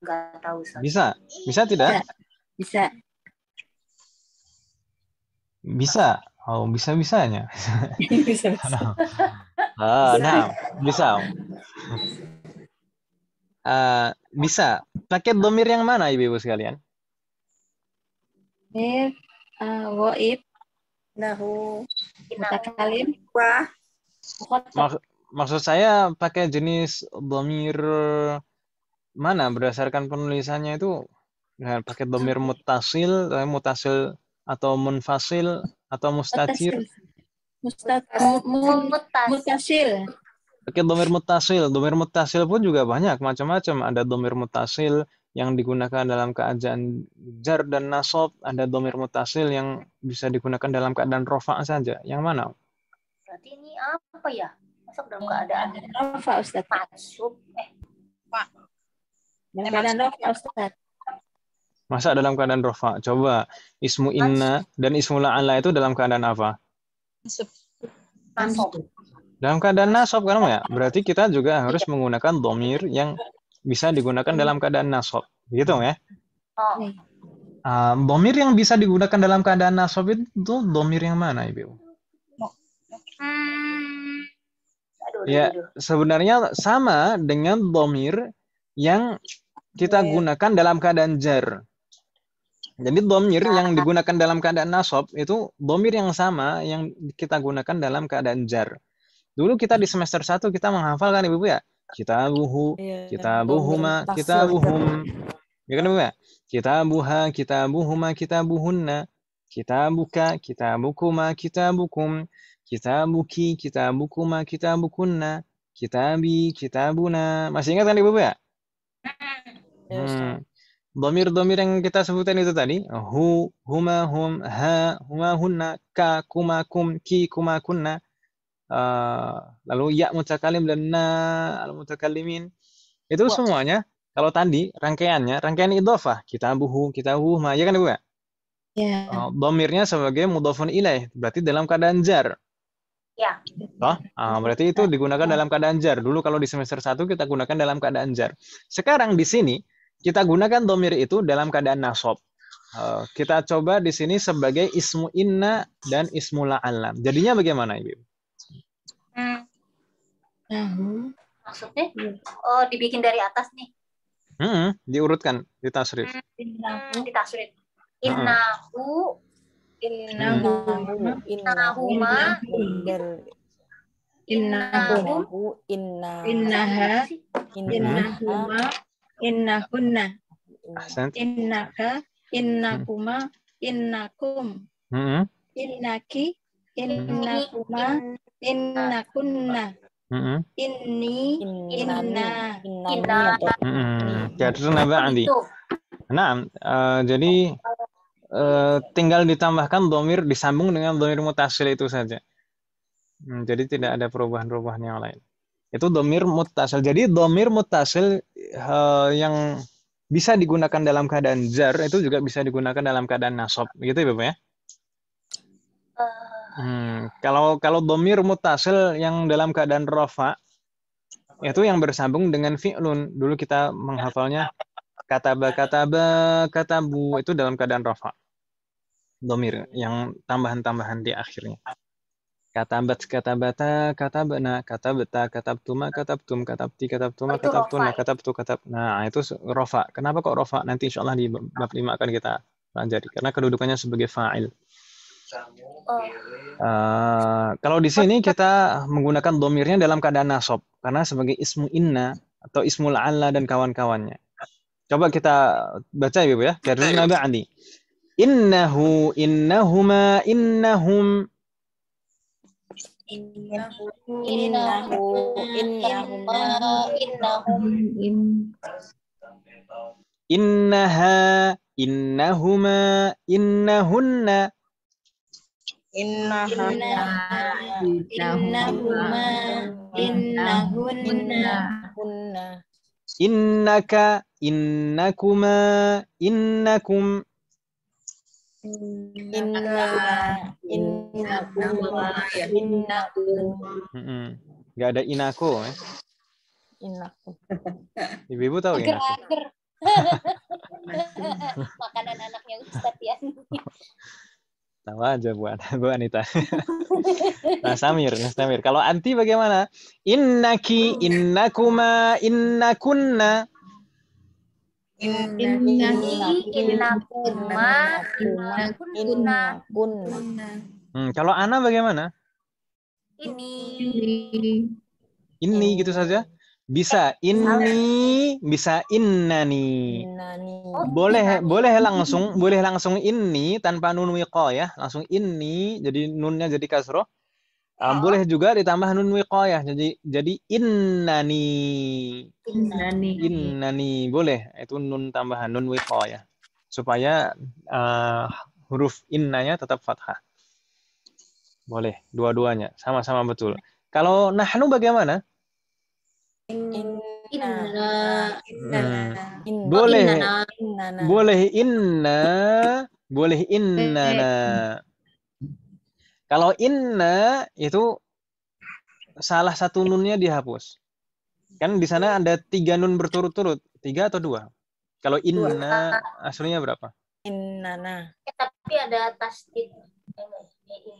S3: Enggak tahu Ustaz.
S1: Bisa tidak?
S4: Bisa.
S1: Bisa. Oh, bisa-bisanya.
S4: Bisa.
S1: Nah, bisa. Bisa. Pakai dhamir yang mana Ibu sekalian?
S4: Waib, nahu, mutakalim,
S1: Maksud saya pakai jenis dhamir mana berdasarkan penulisannya itu? Pakai dhamir muttasil atau munfasil atau mustatir?
S4: mutasil.
S1: Pakai dhamir muttasil. Dhamir muttasil pun juga banyak macam-macam. Ada dhamir muttasil yang digunakan dalam keadaan jar dan nasab, ada dhamir muttasil yang bisa digunakan dalam keadaan rafa' saja. Yang mana?
S3: Berarti ini apa ya? Masuk dalam keadaan
S4: Rafa Ustaz.
S3: mansub.
S5: rofa.
S4: Dalam keadaan rofa, Ustaz.
S1: Masa dalam keadaan rofa? Coba ismu inna dan ismu la'alla itu dalam keadaan apa?
S3: Nasab.
S1: Dalam keadaan nasab kan ya? Berarti kita juga harus menggunakan dhamir yang bisa digunakan dalam keadaan nasab. Gitu ya?
S3: Oh,
S1: Dhamir yang bisa digunakan dalam keadaan nasab itu dhamir yang mana, Ibu?
S3: aduh,
S1: Ya, sebenarnya sama dengan dhamir yang kita gunakan dalam keadaan jar. Jadi dhamir yang digunakan dalam keadaan nasab itu dhamir yang sama yang kita gunakan dalam keadaan jar. Dulu kita di semester 1 kita menghafalkan Ibu ya. Kitabuhu, kitabuhuma, kitabuhum. Ya kan Ibu ya? Kitabuha, kitabuhuma, kitabuhunna. Kitabuka, kitabukuma, kitabukum. Kitabuki, kitabukuma, kitabukunna. Kitabi, kitabuna. Masih ingat kan Ibu ya? Dhamir-dhamir yang kita sebutkan itu tadi, hu, huma, hum, ha, huma, hunna, ka, kuma, kum, ki, kuma, kunna, lalu ya mutakalim dan na al mutakallimin. Itu semuanya kalau tadi rangkaian idhofah, kitabuhu, kitabuhuma, ya kan Ibu ya?
S4: Ya.
S1: Dhamirnya sebagai mudhafun ilaih, berarti dalam keadaan jar.
S3: ya.
S1: Berarti itu digunakan dalam keadaan jar. Dulu kalau di semester 1 kita gunakan dalam keadaan jar. Sekarang di sini kita gunakan dhamir itu dalam keadaan nasab. Kita coba di sini sebagai ismu inna dan ismu la'alla. Jadinya bagaimana, Ibu?
S3: Maksudnya? Oh, dibikin dari atas nih.
S1: Diurutkan di tasrif.
S3: Di tasrif. Innahu, innahuma,
S2: Innahu,
S4: Innaha, innahuma, innahunna,
S1: Ahsan.
S4: innaka, innakuma, innakum, innaki, innakuma, innakunna, inni, inna.
S1: Jadruna ba'di. Nah, jadi tinggal ditambahkan dhamir disambung dengan dhamir muttasil itu saja. Jadi tidak ada perubahan-perubahan yang lain. Itu dhamir muttasil. Jadi dhamir muttasil yang bisa digunakan dalam keadaan jar itu juga bisa digunakan dalam keadaan nasab. Gitu ya, Bapak ya? Kalau dhamir muttasil yang dalam keadaan rafa itu yang bersambung dengan fi'lun. Dulu kita menghafalnya kataba, katabu itu dalam keadaan rafa. Dhamir yang tambahan-tambahan di akhirnya. Katabat, katabata, katabna, katabta, katabtuma, katabtum, katabti, katabtuma, katabtuna, katabtu, katab. Nah, itu rafa. Kenapa kok rafa? Nanti insyaallah di bab 5 akan kita pelajari karena kedudukannya sebagai fa'il. Kalau di sini kita menggunakan dhamirnya dalam keadaan nasab karena sebagai ismu inna atau ismul alla dan kawan-kawannya. Coba kita baca ya, Ibu ya. Jadruna ba'di. Innahu, innahuma, innahum. Innaha, innahuma, innahunna. Innaka, innakuma, innakum. Nggak ada inako ya? Ibu tahu inako?
S3: Agar-agar. Makanan anaknya Ustadz ya.
S1: Tahu aja Bu Anita. Nah, Samir. Kalau anti bagaimana? Innaki, innakuma, innakunna. Kalau ana bagaimana? Ini gitu saja. Bisa ini, bisa innani. Boleh langsung ini tanpa nun wiqayah, langsung ini jadi nunnya jadi kasroh. Boleh juga ditambah nun wiqayah jadi innani. Innani boleh, itu nun tambahan nun wiqayah supaya huruf innanya tetap fathah. Boleh dua-duanya sama-sama betul. Kalau nahnu bagaimana?
S4: Inna.
S1: Boleh.
S4: Innana.
S1: Boleh innana. Kalau inna itu salah satu nunnya dihapus. Kan di sana ada 3 nun berturut-turut. 3 atau 2? Kalau inna aslinya berapa?
S4: Innana.
S3: Tapi ada tasdid.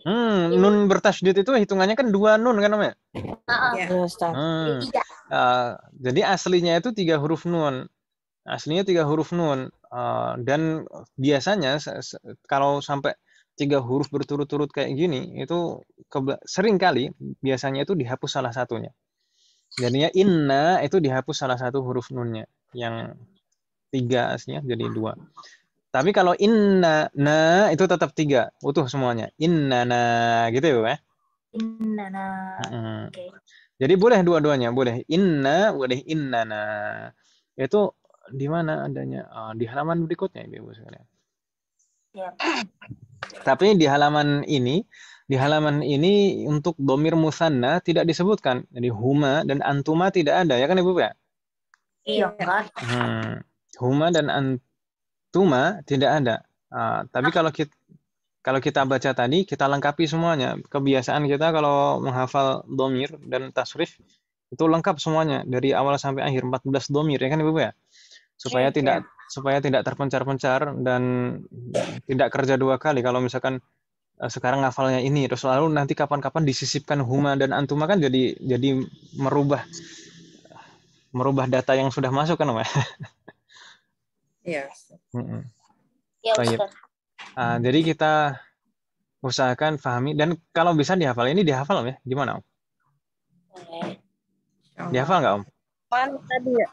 S1: Nun bertasydid itu hitungannya kan 2 nun kan namanya?
S4: Ya, Ustaz.
S1: Jadi aslinya itu 3 huruf nun. Aslinya 3 huruf nun. Dan biasanya kalau sampai 3 huruf berturut-turut kayak gini, itu sering kali biasanya itu dihapus salah satunya. Jadinya inna itu dihapus salah satu huruf nunnya. Yang 3 aslinya jadi 2. Tapi kalau inna, na itu tetap 3, utuh semuanya. Inna na, gitu ya.
S3: Innana. Okay.
S1: Jadi boleh dua-duanya, boleh inna, boleh innana. Itu di mana adanya? Di halaman berikutnya, Ibu sekalian.
S3: Ya.
S1: Tapi di halaman ini untuk dhamir musanna tidak disebutkan. Jadi huma dan antuma tidak ada, ya kan Ibu ya?
S3: Iya kan?
S1: Huma dan antuma tidak ada. Tapi kalau kita baca tadi, kita lengkapi semuanya. Kebiasaan kita kalau menghafal dhamir dan tasrif itu lengkap semuanya dari awal sampai akhir 14 dhamir, ya kan Ibu ya? Supaya tidak terpencar-pencar dan tidak kerja 2 kali. Kalau misalkan sekarang ngafalnya ini terus lalu nanti kapan-kapan disisipkan huma dan antuma kan jadi merubah data yang sudah masuk kan, Mbak?
S5: Iya.
S3: Ya, Ustaz.
S1: Jadi kita usahakan pahami dan kalau bisa dihafal. Ini dihafal ya? Gimana, Om? Dihafal nggak, Om?
S5: Tadi ya.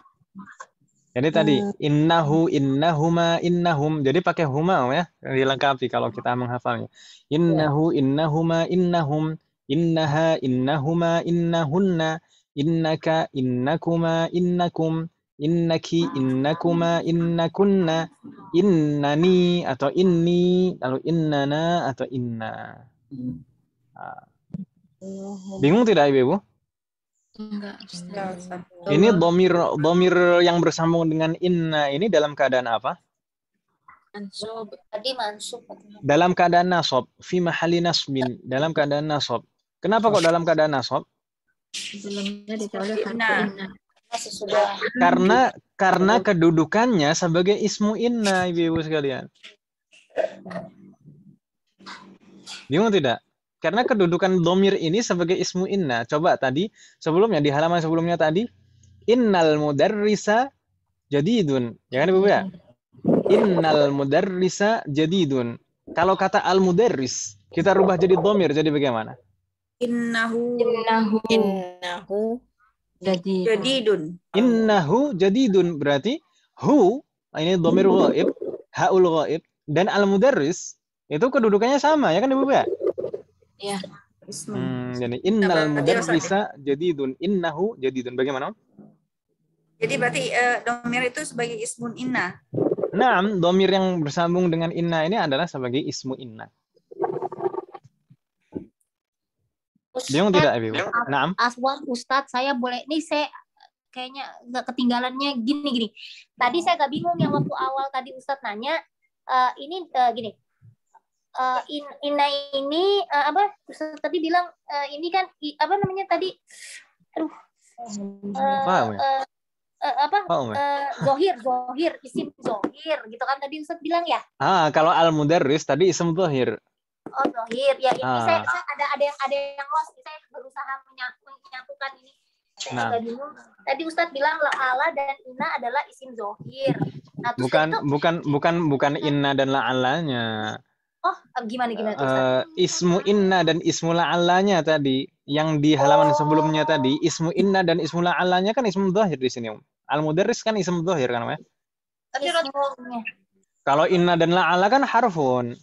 S1: Jadi tadi innahu, innahuma, innahum. Jadi pakai huma, Om, ya. Dilengkapi kalau kita menghafalnya. Innahu, innahuma, innahum. Innaha, innahuma, innahunna. Innaka, innakuma, innakum. Innaki, innakuma, innakunna. Innani atau inni, lalu innana atau inna. Bingung tidak, Ibu?
S4: Enggak.
S1: Ini dhamir yang bersambung dengan inna ini dalam keadaan apa?
S4: Mansub.
S3: Tadi mansub.
S1: Dalam keadaan nasab, fi mahalli nasbin, dalam keadaan nasab. Kenapa kok dalam keadaan nasab?
S4: Sebelumnya ditolak inna.
S3: Sesudah.
S1: Karena kedudukannya sebagai ismu inna, Ibu sekalian. Bingung tidak? Karena kedudukan dhamir ini sebagai ismu inna. Coba tadi sebelumnya di halaman sebelumnya tadi innal mudarrisa jadidun. Ya kan Ibu ya? Innal mudarrisa jadidun. Kalau kata al mudarris kita rubah jadi dhamir jadi bagaimana?
S5: Innahu jadidun.
S1: Innahu jadidun berarti hu ini dhamir ghaib, haul ghaib dan al mudarris itu kedudukannya sama ya kan Ibu ya?
S4: Ya.
S1: Jadi innal mudarrisa jadidun, innahu jadidun. Bagaimana?
S5: Jadi berarti dhamir itu sebagai ismun inna.
S1: Naam, dhamir yang bersambung dengan inna ini adalah sebagai ismu inna. Bingung tidak, Ibu? Naam.
S3: Aswan Ustadz, saya boleh nih saya kayaknya nggak ketinggalannya gini. Tadi saya nggak bingung yang waktu awal tadi Ustadz nanya gini. Inna ini apa Ustaz tadi bilang ini kan apa namanya tadi zohir isim zohir gitu kan tadi Ustaz bilang ya.
S1: Kalau al mudarris tadi isim zohir.
S3: Oh zohir ya ini saya ada yang lost saya berusaha menyatukan ini. Saya agak bingung. Tadi Ustaz bilang la'ala dan inna adalah isim zohir. Nah,
S1: bukan inna dan la'alanya.
S3: Oh, gimana tuh?
S1: Ismu inna dan ismu la'allanya tadi yang di halaman sebelumnya tadi, ismu inna dan ismu la'allanya kan ismu dhahir di sini, Om. Al-mudarris kan ismu dhahir kan, Om ya? Kalau inna dan la'alla kan harfun.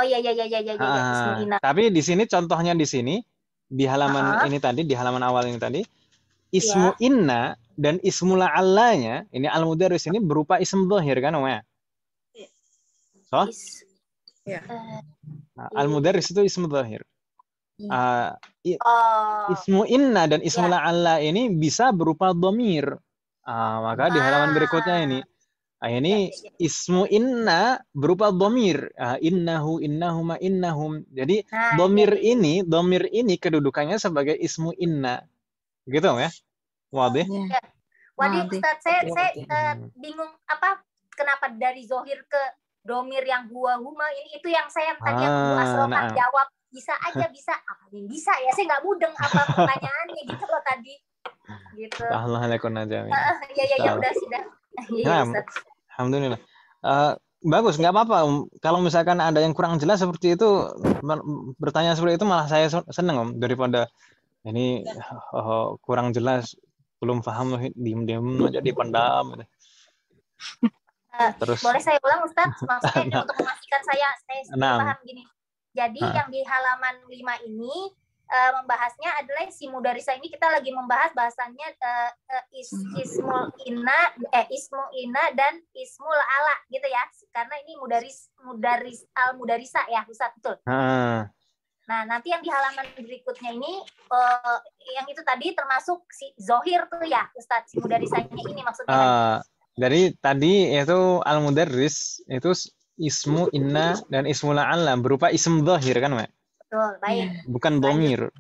S3: Oh iya ismu inna.
S1: Tapi di sini contohnya di sini di halaman ini tadi, di halaman awal ini tadi, ismu inna dan ismu la'allanya, ini al-mudarris ini berupa ismu dhahir kan, Om ya? So?
S5: Ya.
S1: Al-mudarris itu ismu dhahir.
S3: Oh,
S1: Ismu inna dan ismu
S3: ya.
S1: la'alla ini bisa berupa dhamir. Maka di halaman berikutnya ini. Ini ismu inna berupa dhamir. Innahu, innahuma, innahum. Jadi
S3: Nah,
S1: dhamir ini kedudukannya sebagai ismu inna. Gitu ya? Wadih?
S4: Ya.
S3: Waduh,
S4: Wadih.
S3: Ustaz, saya bingung apa kenapa dari zohir ke domir yang huwa huma ini itu yang saya tanya Bu Asrokan jawab bisa aja bisa apa yang bisa ya saya nggak mudeng apa pertanyaannya gitu loh tadi gitu.
S1: Alhamdulillah aja.
S3: Ya udah sudah.
S1: Ya, alhamdulillah. Bagus, nggak apa-apa. Kalau misalkan ada yang kurang jelas seperti itu, bertanya seperti itu malah saya seneng Om daripada ini kurang jelas. Belum paham diem-diem aja dipendam. Terus
S3: boleh saya ulang Ustaz? Maksudnya untuk memastikan saya paham gini. Jadi yang di halaman 5 ini membahasnya adalah si mudarisa ini kita lagi membahas bahasannya ismul inna dan ismul ala gitu ya. Karena ini mudaris al mudarisa ya Ustaz, betul. Nah, nanti yang di halaman berikutnya ini, yang itu tadi termasuk si zohir tuh ya, Ustadz, si mudarisanya ini maksudnya.
S1: Jadi tadi itu al-mudarris, itu ismu inna dan ismu la'alla, berupa ism zohir kan, Mbak?
S3: Betul, baik.
S1: Bukan dhamir.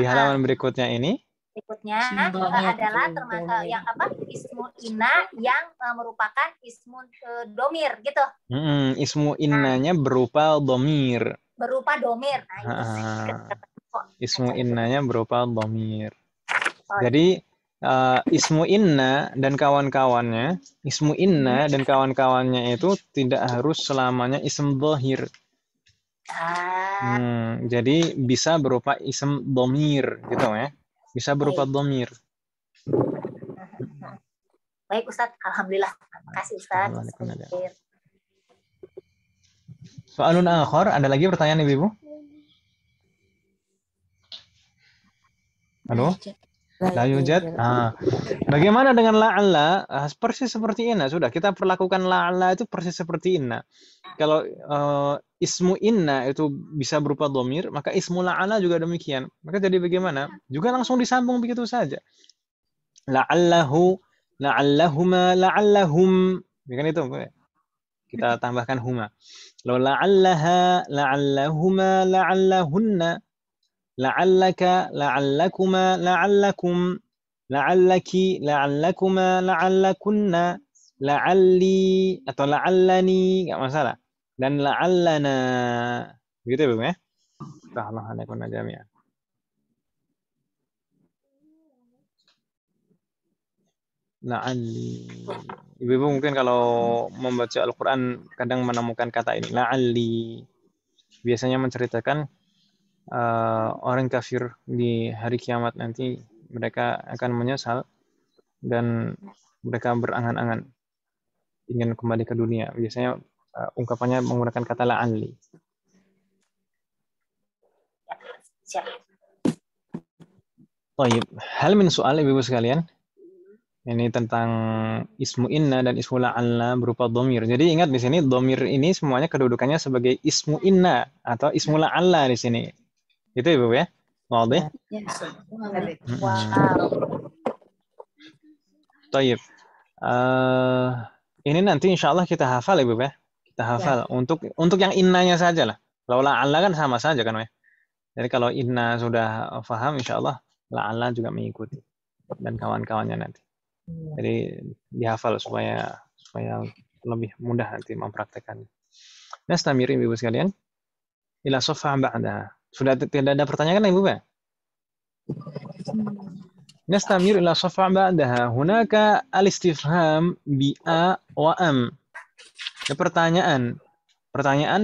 S1: Di halaman berikutnya ini.
S3: Berikutnya adalah termasuk yang apa? Ismu inna yang merupakan ismu domir, gitu.
S1: Ismu innanya berupa dhamir.
S3: Berupa domir.
S1: Ismu innanya berupa dhamir. Jadi ismu inna dan kawan-kawannya, itu tidak harus selamanya ism dhahir. Jadi bisa berupa ism dhamir gitu ya. Bisa berupa dhamir.
S3: Baik Ustaz, alhamdulillah. Terima kasih Ustaz.
S1: Soalun akhir, ada lagi pertanyaan Ibu? Halo? La yujad. Bagaimana dengan la'alla? Persis seperti inna. Sudah, kita perlakukan la'alla itu persis seperti inna. Kalau ismu inna itu bisa berupa dhamir, maka ismu la'alla juga demikian. Maka jadi bagaimana? Juga langsung disambung begitu saja. La'allahu, la'allahuma, la'allahum. Kan itu. Kita tambahkan huma. Law la'allaha, la'allahuma, la'allahunna, la'allaka, la'allakuma, la'allakum, la'allaki, la'allakuma, la'allakunna, la'alli atau la'allani, enggak masalah. Dan la'allana. Begitu ya, Bu ya? Ta'alahanakunna jami'an. La'alli. Ibu mungkin kalau membaca Al-Quran kadang menemukan kata ini. La'alli. Biasanya menceritakan orang kafir di hari kiamat nanti mereka akan menyesal dan mereka berangan-angan ingin kembali ke dunia. Biasanya ungkapannya menggunakan kata la'alli. Baik. Hal min soal ibu sekalian. Ini tentang ismu inna dan ismu la'alla berupa dhamir. Jadi ingat di sini dhamir ini semuanya kedudukannya sebagai ismu inna atau ismu la'alla di sini. Itu Ibu ya? Wadih? Baik. Ini nanti insya Allah kita hafal Ibu ya. Kita hafal untuk yang innanya saja lah. Kalau la'alla kan sama saja kan ya. Jadi kalau inna sudah paham insya Allah la'alla juga mengikuti dan kawan-kawannya nanti. Jadi dihafal supaya lebih mudah nanti mempraktekannya. Nastamir Ibu sekalian. Ila safha ba'da. Sudah tidak ada pertanyaan Ibu ya? Nastamir ila safha ba'daha. Hunaka al-istifham bi a wa am. Pertanyaan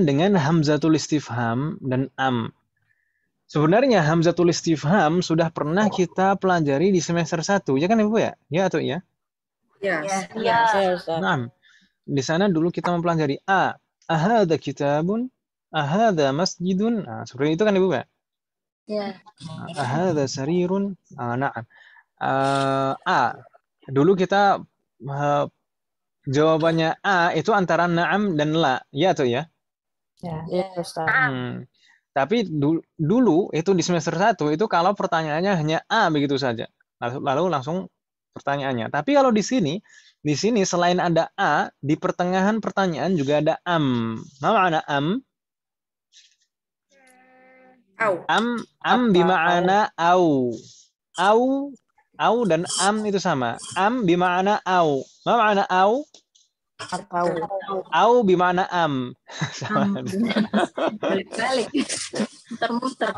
S1: dengan hamzatul istifham dan am. Sebenarnya hamzatul istifham sudah pernah kita pelajari di semester 1, ya kan Ibu ya? Ya atau iya?
S5: Ya.
S1: Nah, di sana dulu kita mempelajari ahadza kitabun, ahadza masjidun. Nah, seperti itu kan Ibu ya?
S4: Ya.
S1: Ahadza sarirun. Na'am. Dulu kita jawabannya A itu antara na'am dan la, ya atau ya?
S2: Ya, Ustaz.
S1: Tapi dulu itu di semester 1 itu kalau pertanyaannya hanya A begitu saja. Lalu langsung pertanyaannya. Tapi kalau di sini selain ada A, di pertengahan pertanyaan juga ada am. Mana am? Am bima'ana au. Au dan am itu sama. Am bima'ana au. Mana au?
S2: Atau
S1: Au bima'ana am. Sama.
S4: Balik-balik. Muter-muter.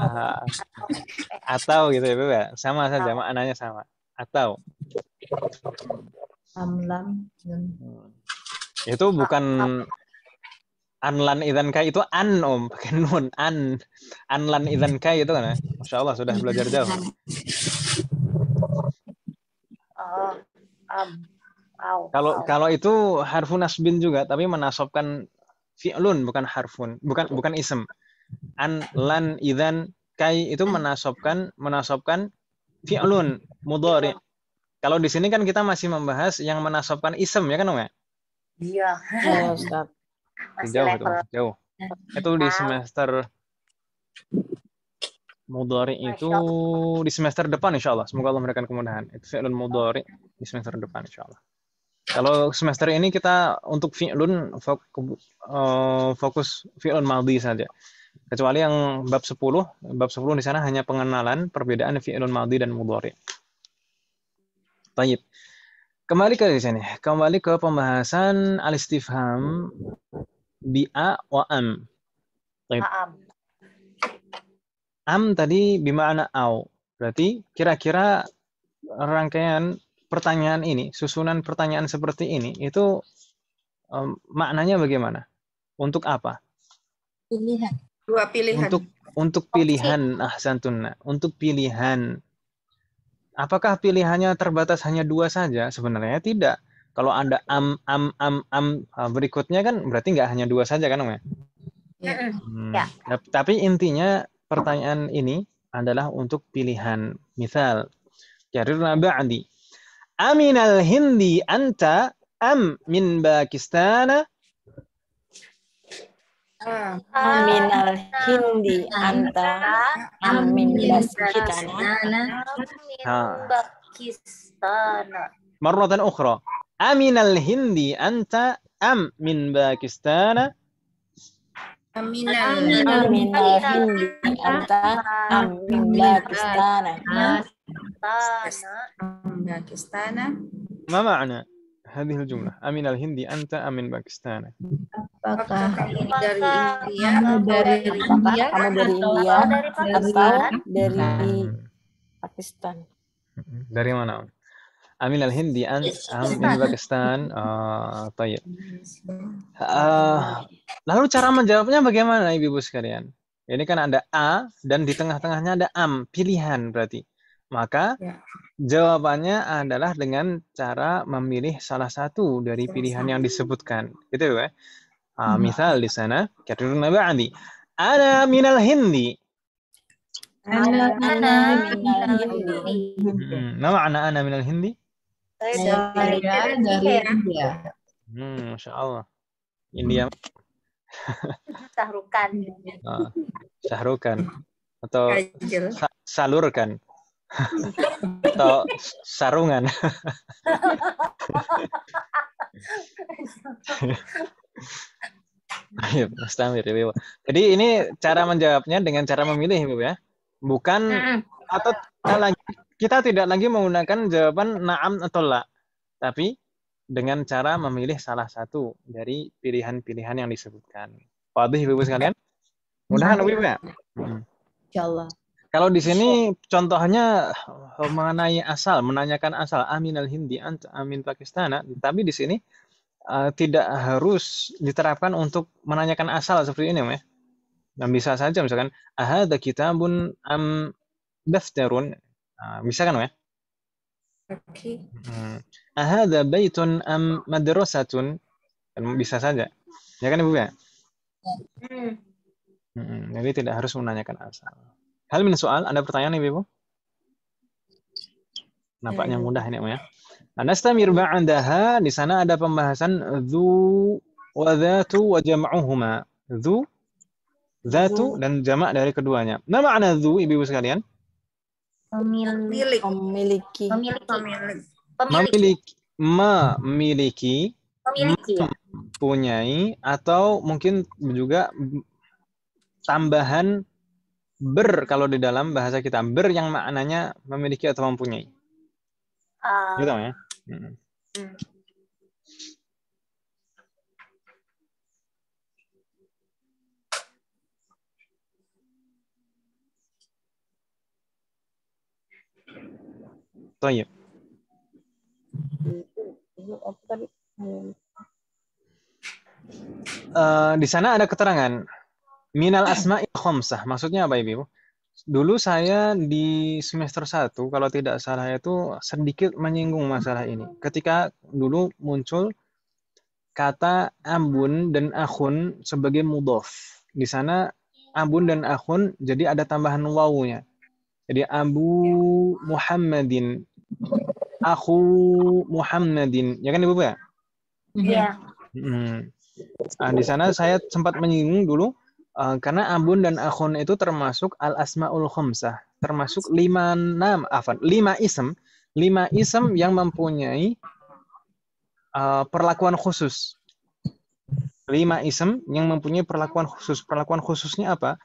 S1: Atau gitu ya, Bu ya. Sama saja, maknanya sama. Atau.
S2: amlam.
S1: Itu bukan anlan idzan kai, itu an om, pakai nun, an. Anlan idzan kai itu kan ya. Masya Allah sudah belajar jauh. Kalau itu harfun nasbin juga, tapi menasobkan fi'lun bukan harfun, bukan ism. An, lan, idzan, kai itu menasobkan fi'lun mudhari. Kalau di sini kan kita masih membahas yang menasobkan ism ya kan Om ya?
S3: Iya.
S2: Ya, Ustaz.
S1: Jauh. Itu di semester mudhari itu di semester depan insyaallah. Semoga Allah memberikan kemudahan. Itu fi'lun mudhari di semester depan insyaallah. Kalau semester ini kita untuk fi'lun fokus fi'lun madhi saja. Kecuali yang bab 10 di sana hanya pengenalan perbedaan fi'lun madhi dan mudhari. Baik. Kembali ke sini. Kembali ke pembahasan al-istifham bi'a wa am. Baik. Am tadi bima'na au. Berarti kira-kira rangkaian pertanyaan ini, susunan pertanyaan seperti ini, itu maknanya bagaimana? Untuk apa?
S4: Pilihan.
S5: Dua pilihan.
S1: Untuk pilihan, ahsantunna. Untuk pilihan. Apakah pilihannya terbatas hanya 2 saja? Sebenarnya tidak. Kalau ada am, berikutnya kan berarti nggak hanya 2 saja kan, Om ya?
S3: Ya.
S1: Tapi intinya pertanyaan ini adalah untuk pilihan. Misal, jarirna ba'di. Aminal Hindi anta am min Pakistan?
S2: Aminal Hindi anta am min Pakistan.
S1: Marratan ukhra. Aminal Hindi anta am min Pakistan?
S5: Aminal
S2: Hindi anta am min Pakistan.
S5: Pakistan.
S1: ما معنى هذه الجملة؟ أمين الهندي أنت أم من باكستان؟
S5: Apakah ini dari India?
S2: Kamu dari India atau dari Pakistan?
S1: Dari mana? أمين الهندي أنت أم من باكستان? طيب. Lalu cara menjawabnya bagaimana Ibu-ibu sekalian? Ini kan ada A dan di tengah-tengahnya ada am, pilihan berarti. Maka jawabannya adalah dengan cara memilih salah satu dari pilihan yang disebutkan. Gitu ya. Misal di sana, karirna ba'di. Ana minal Hindi.
S2: Ana minal Hindi.
S1: Ma ma'na ana minal Hindi?
S2: Saya dari India.
S1: Masya Allah. India. Sahrukan. Atau salurkan. Atau sarungan. Ayo, mustamir ya, Ibu. Jadi ini cara menjawabnya dengan cara memilih, Ibu ya. Bukan atau kita tidak lagi menggunakan jawaban na'am atau la, tapi dengan cara memilih salah satu dari pilihan-pilihan yang disebutkan. Wadih Ibu sekalian? Mudahan Ibu ya?
S2: Insyaallah.
S1: Kalau di sini contohnya mengenai asal, menanyakan asal Aminal Hindi anta amin Pakistan, tapi di sini tidak harus diterapkan untuk menanyakan asal seperti ini, ya. Nah, bisa saja misalkan ahadza kitabun am daftarun. Bisa kan, ya?
S5: Oke.
S1: Ahadza baitun am madrasatun. Bisa saja. Ya kan Ibu ya? Jadi tidak harus menanyakan asal. Hal min soal, ada pertanyaan Ibu? Nampaknya mudah ini ya. Nastamir ba'daha, di sana ada pembahasan dzu wa dzatu wa jam'uhuma. Dzu Zatu dan jamak dari keduanya. Nah, makna dzu, ibu-ibu sekalian?
S5: Milik.
S4: Memiliki.
S5: Pemilik.
S1: Memiliki,
S3: Ya.
S1: mempunyai, atau mungkin juga tambahan ber kalau di dalam bahasa kita. Ber yang maknanya memiliki atau mempunyai. Gitu ya. Toyib. Di sana ada keterangan minal asma'i khamsah. Maksudnya apa, Ibu? Dulu saya di semester 1 kalau tidak salah itu sedikit menyinggung masalah ini. Ketika dulu muncul kata ambun dan akhun sebagai mudhof. Di sana ambun dan akhun jadi ada tambahan wawunya. Jadi Abu Muhammadin, aku Muhammadin, ya kan Ibu ya?
S3: Iya.
S1: Nah, di sana saya sempat menyinggung dulu karena ambun dan akhun itu termasuk al-asmaul khamsah, termasuk 5 ism yang mempunyai perlakuan khusus. 5 ism yang mempunyai perlakuan khusus. Perlakuan khususnya apa?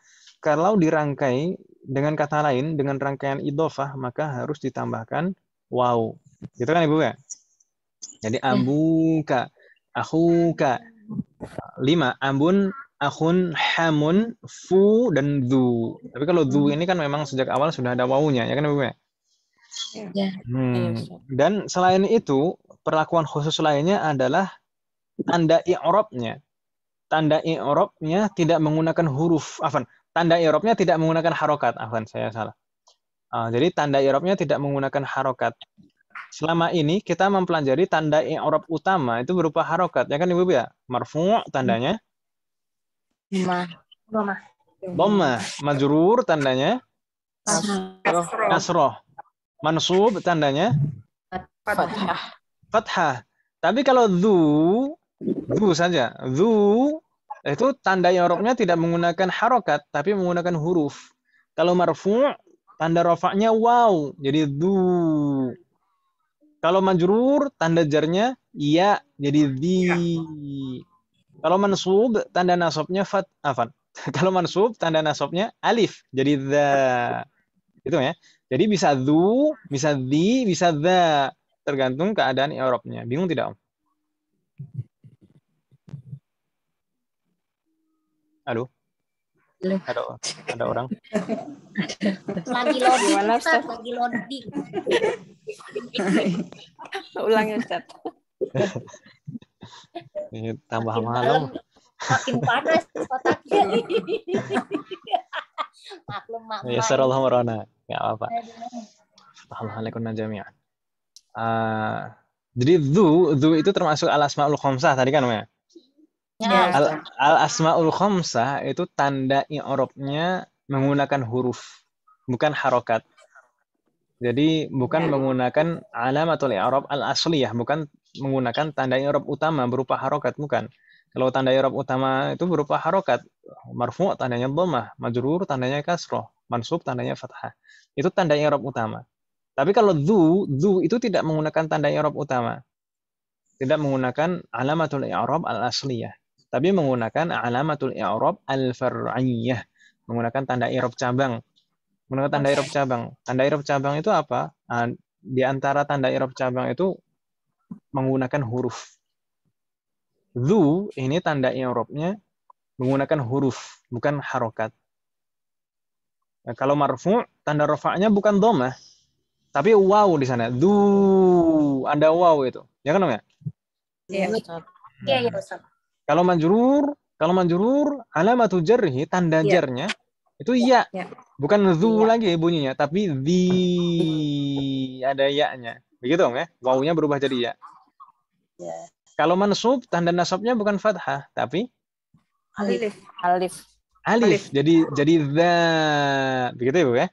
S1: Kalau dirangkai dengan kata lain, dengan rangkaian idhofah, maka harus ditambahkan waw. Gitu kan Ibu ya? Jadi abuka, akhuka. 5, ambun, akhun, hamun, fu, dan dzu. Tapi kalau dzu ini kan memang sejak awal sudah ada wawunya, ya kan Ibu ya?
S4: Ya.
S1: Dan selain itu, perlakuan khusus lainnya adalah tanda i'rabnya. Tanda i'rabnya tidak menggunakan huruf. Tanda i'rabnya tidak menggunakan harokat. Saya salah. Jadi tanda i'rabnya tidak menggunakan harokat. Selama ini kita mempelajari tanda i'rab utama itu berupa harokat. Ya kan Ibu ya? Marfu' tandanya dhammah. Majrur tandanya kasroh. Mansub tandanya fathah. Tapi kalau dzu saja. Dzu itu tanda i'rabnya tidak menggunakan harokat, tapi menggunakan huruf. Kalau marfu' tanda rafa'nya waw, jadi dzu. Kalau majrur tanda jarnya ya, jadi dzi. Kalau mansub tanda nasabnya Kalau mansub tanda nasabnya alif, jadi dza. Gitu ya. Jadi bisa dzu, bisa dzi, bisa dza, tergantung keadaan i'rabnya. Bingung tidak, Om? Halo? Ada orang?
S3: Lagi loading, Ustaz. Lagi loading.
S4: Ulangi Ustaz.
S1: Ini tambah
S3: Makin
S1: malam.
S3: Makin panas otaknya. Maklum.
S1: Ya sarallahu marana. Enggak apa-apa. Assalamualaikum jami'an. Jadi dzu itu termasuk al-asmaul khamsah tadi kan, Om ya? Al-asmaul khamsah itu tanda i'rabnya menggunakan huruf, bukan harokat. Jadi bukan menggunakan alamatul i'rab al-asliyah, bukan menggunakan tanda i'rab utama berupa harokat, bukan. Kalau tanda i'rab utama itu berupa harokat, marfu' tandanya dhammah, majrur tandanya kasroh, mansub tandanya fathah. Itu tanda i'rab utama. Tapi kalau dzu itu tidak menggunakan tanda i'rab utama. Tidak menggunakan alamatul i'rab al-asliyah, tapi menggunakan alamatul i'rab al-far'iyyah, menggunakan tanda i'rab cabang. Menggunakan tanda i'rab cabang. Tanda i'rab cabang itu apa? Di antara tanda i'rab cabang itu menggunakan huruf. Dzu ini tanda i'rabnya menggunakan huruf, bukan harokat. Nah, kalau marfu' tanda rafa'nya bukan dhammah, tapi waw di sana. Dzu, ada waw itu. Ya kan, Om ya?
S3: Iya, Ustaz.
S1: Kalau majrur alamatu jarhi, tanda jarnya itu ya. Bukan dzu lagi bunyinya, tapi di, ada ya-nya. Begitu, Om ya? Wawunya berubah jadi ya. Kalau mansub tanda nasabnya bukan fathah, tapi alif. Jadi dza. Begitu ya, Bu ya?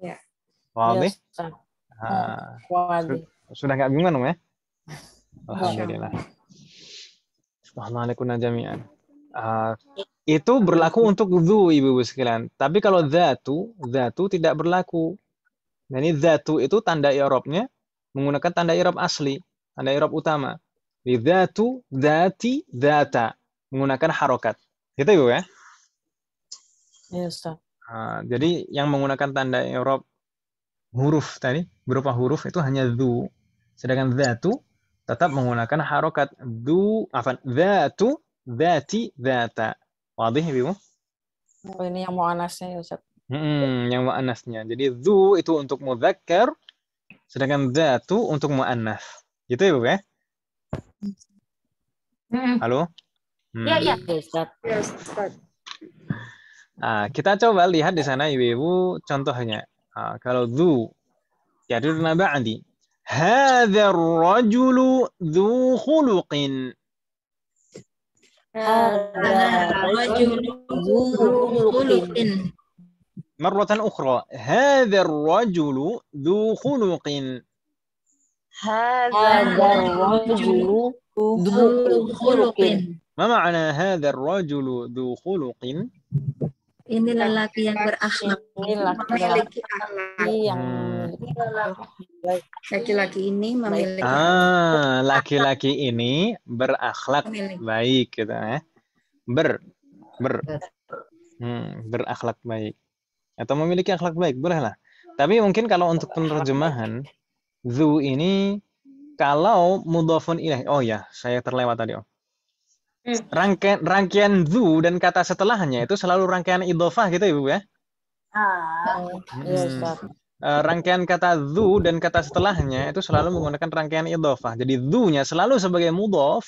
S5: Ya.
S1: Wadih? Sudah enggak bingung, Om ya? Alhamdulillah. Assalamualaikum jami'an. itu berlaku untuk dzu, ibu-ibu sekalian. Tapi kalau dzatu tidak berlaku. Jadi dzatu itu tanda i'rabnya menggunakan tanda i'rab asli, tanda i'rab utama. Di dzatu, dzati, dzata menggunakan harokat. Gitu ibu ya.
S4: Iya, Ustaz.
S1: Nah, jadi yang menggunakan tanda i'rab huruf tadi berupa huruf itu hanya dzu. Sedangkan dzatu tetap menggunakan harokat dzatu, dzati, dzata. Wadih ibu?
S4: Oh, ini yang muannasnya ya, Ustaz.
S1: Yang muannasnya. Jadi dzu itu untuk mudzakkar, sedangkan dzatu untuk muannas. Gitu ya, Bu ya? Halo?
S3: Iya, iya.
S4: Iya, Ustaz.
S5: Ya, Ustaz.
S1: Nah, kita coba lihat di sana ibu-ibu contohnya. Kalau dzu, yadurna ba'di. Hadzal rajulu dzu khuluqin. مرة أخرى هذا الرجل ذو خلق ما معنى هذا الرجل ذو خلق
S2: Ini lelaki yang berakhlak.
S4: Ini
S5: Memiliki akhlak. Laki-laki ini memiliki
S1: laki-laki ini berakhlak baik gitu ya. Berakhlak baik atau memiliki akhlak baik, bolehlah. Tapi mungkin kalau untuk penerjemahan dzu ini kalau mudhafun ilaih. Oh ya, saya terlewat tadi. Rangkaian dzu dan kata setelahnya itu selalu rangkaian idhofah gitu Ibu ya.
S4: Iya, Ustaz.
S1: Rangkaian kata dzu dan kata setelahnya itu selalu menggunakan rangkaian idhofah. Jadi dzu-nya selalu sebagai mudhaf.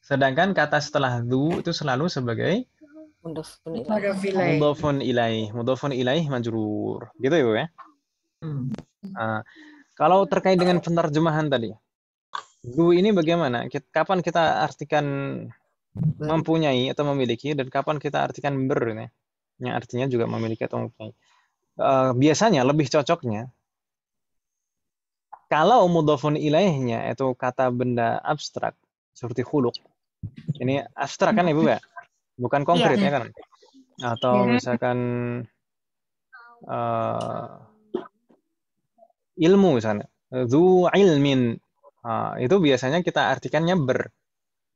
S1: Sedangkan kata setelah dzu itu selalu sebagai mudhafun ilaih. Mudhafun ilaih majrur. Gitu Ibu ya. Kalau terkait dengan penerjemahan tadi. Dzu ini bagaimana? Kapan kita artikan mempunyai atau memiliki dan kapan kita artikan ber? Yang artinya juga memiliki atau mempunyai. Biasanya lebih cocoknya kalau mudhafun ilaihnya itu kata benda abstrak seperti khuluq. Ini abstrak kan Ibu ya? Bukan konkret ya kan? Atau misalkan ilmu misalnya. Dzu ilmin. Itu biasanya kita artikannya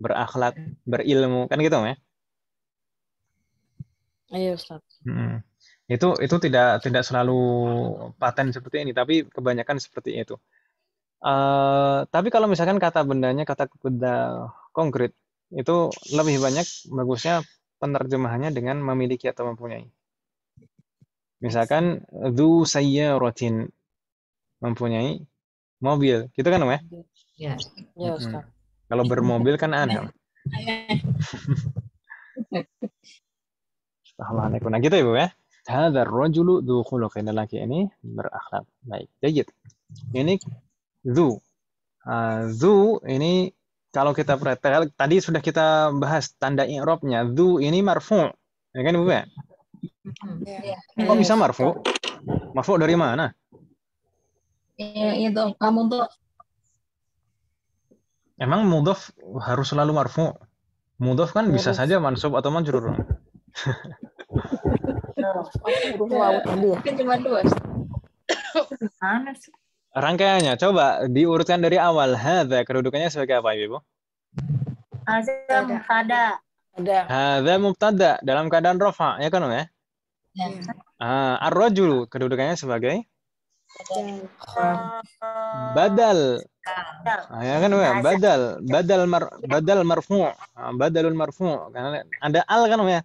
S1: berakhlak, berilmu, kan gitu ya?
S4: Iya, Ustaz.
S1: Itu tidak selalu paten seperti ini, tapi kebanyakan seperti itu. Tapi kalau misalkan kata bendanya kata benda konkret, itu lebih banyak bagusnya penerjemahannya dengan memiliki atau mempunyai. Misalkan dzu sayyaratin, mempunyai mobil, gitu kan ya?
S2: Ya.
S4: Iya, Ustaz.
S1: Kalau bermobil kan ada. Nah gitu Ibu ya. Hadzal rajulu dzu khuluqin, lelaki ini berakhlak baik. Baik. Ini dzu. Dzu ini kalau kita perhatikan tadi sudah kita bahas tanda i'rabnya. Dzu ini marfu'. Ya kan Ibu ya? Kok bisa marfu'? Marfu' dari mana?
S2: Itu kamu tuh
S1: Emang mudhaf harus selalu marfu'? Mudhaf kan bisa saja mansub atau majrur.
S2: Kan cuma 2. Mana sih?
S1: Rangkaiannya coba diurutkan dari awal. Hadza kedudukannya sebagai apa Ibu?
S3: Hadza mubtada.
S1: Hadza mubtada dalam keadaan rafa, ya kan ya? Ar-rajulu kedudukannya sebagai badal. Ya kan ya, badal marfu'. Badalun marfu'. Karena ada al kan ya?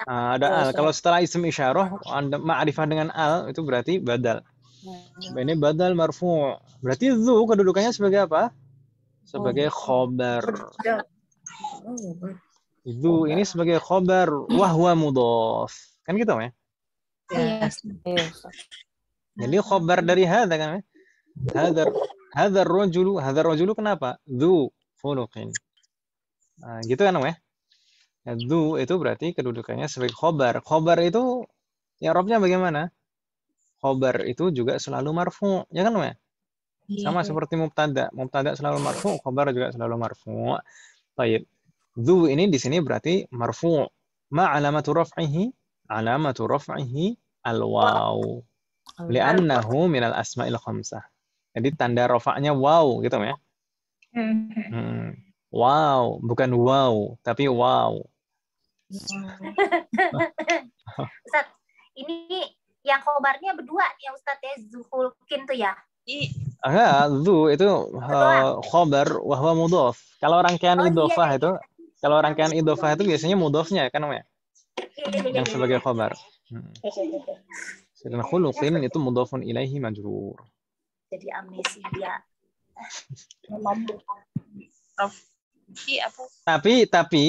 S1: Ada al. Kalau setelah isim isyarah, Anda ma'rifah dengan al itu berarti badal. Ini badal marfu'. Berarti dzu kedudukannya sebagai apa? Sebagai khobar. Dzu ini sebagai khobar wa huwa mudhaf. Kan gitu ya?
S2: Iya.
S1: Jadi khobar dari hadza kan ya? Hadzal rajulu kenapa? Dzu khuluqin. Gitu kan ya? Dzu itu berarti kedudukannya sebagai khobar. Khobar itu i'rabnya bagaimana? Khobar itu juga selalu marfu', ya kan ya? Sama seperti mubtada. Mubtada selalu marfu', khobar juga selalu marfu'. Baik. Dzu ini di sini berarti marfu'. Ma alamatu raf'ihi? Alamatu raf'ihi al-waw. Li'annahu minal asma'il khamsah. Jadi tanda rafa'nya waw gitu ya. Wow, bukan wow, tapi wow.
S3: Ustaz, ini yang khobarnya berdua nih ya Ustaz ya, Zuhulkin tuh ya.
S1: Enggak, dzu itu khobar wa huwa mudhaf. Kalau rangkaian idhofah itu, kalau rangkaian idhofah itu biasanya mudhafnya kan ya. Yang sebagai khobar. Sedangkan khuluqin itu mudhafun ilaihi majrur.
S3: Jadi amnesia.
S1: Tapi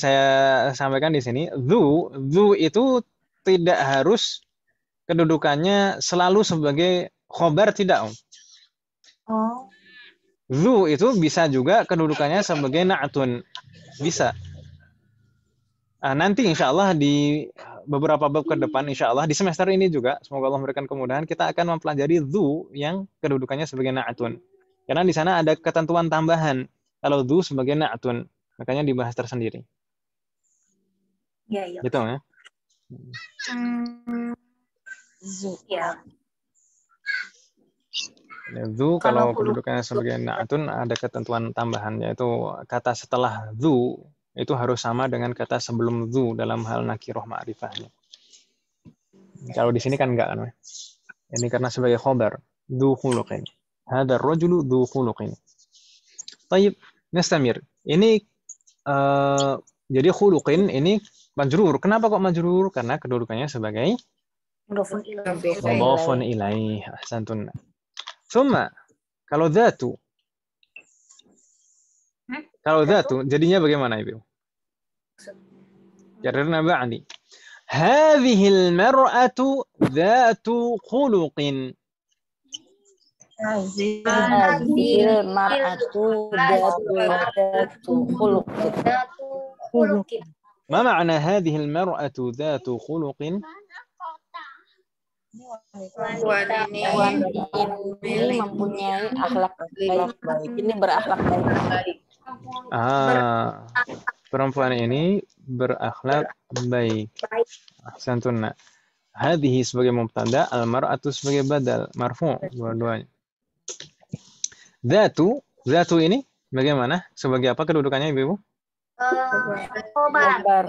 S1: saya sampaikan di sini, dzu itu tidak harus kedudukannya selalu sebagai khobar, tidak.
S3: Oh.
S1: Dzu itu bisa juga kedudukannya sebagai na'tun. Bisa. Nanti insya Allah di beberapa bab ke depan, insya Allah di semester ini juga, semoga Allah memberikan kemudahan, kita akan mempelajari dzu yang kedudukannya sebagai na'tun. Karena di sana ada ketentuan tambahan. Kalau dzu sebagai na'tun, makanya dibahas tersendiri.
S3: Iya.
S1: Gitu ya.
S3: Ya.
S1: Dzu kalau kedudukannya sebagai na'tun ada ketentuan tambahan, yaitu kata setelah dzu itu harus sama dengan kata sebelum dzu dalam hal nakirah ma'rifahnya. Kalau di sini kan enggak kan. Ini karena sebagai khobar, dzu khuluqin. Hadzal rajulu dzu khuluqin. Baik, nastamir. Ini jadi khuluqin ini majrur. Kenapa kok majrur? Karena kedudukannya sebagai mudhafun ilaih. Ahsantun. Tsumma kalau dzatu. Kalau dzatu jadinya bagaimana Ibu? Jarrna ba'di. Hadhil mar'atu dzatu khuluqin.
S4: Hadhil mar'atu dzatu khuluqin.
S1: Ma ma'na hadhil mar'atu dzatu khuluqin?
S5: Wanita
S4: Ini mempunyai akhlak baik. Ini berakhlak baik.
S1: Perempuan ini berakhlak baik. Ahsantunna. Hadhihi sebagai mubtada, al-mar'atu sebagai badal, marfu' dua-duanya. Dzatu ini bagaimana? Sebagai apa kedudukannya Ibu? Khobar.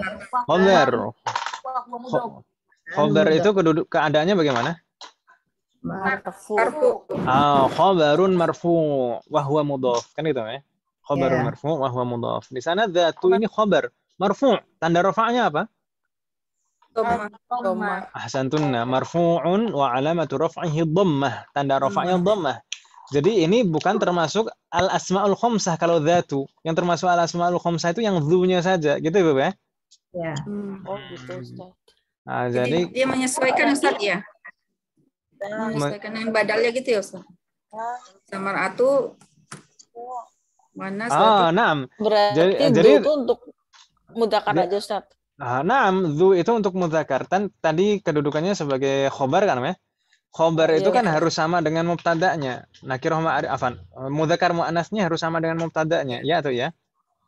S1: Khobar itu keadaannya bagaimana?
S5: marfu.
S1: Khobarun marfu' wa huwa mudhaf. Kan gitu ya? Khobarun marfu' wa huwa mudhaf. Di sana dzatu ini khobar marfu'. Tanda rafa'nya apa?
S5: Dhamma.
S1: Ahsantunna, marfu'un wa alamatu raf'ihi dhammah. Tanda rafa'nya dhammah. Jadi ini bukan termasuk al-asma'ul khamsah kalau dzatu. Yang termasuk al-asma'ul khamsah itu yang dzu-nya saja, gitu Ibu ya?
S2: Ya.
S4: Oh gitu Ustaz.
S1: Jadi
S5: Dia menyesuaikan Ustaz ya. Menyesuaikan dengan badalnya gitu ya Ustaz. Sama atu mana
S1: naam.
S4: Berarti
S1: Jadi
S4: itu untuk mudzakkar aja Ustaz.
S1: Naam, dzu itu untuk mudzakkar. Tadi kedudukannya sebagai khobar kan ya? Khobar itu kan harus sama dengan mubtada'nya. Nakirah ma'rifah. Mudzakkar muannasnya harus sama dengan mubtada'nya. Ya atau ya?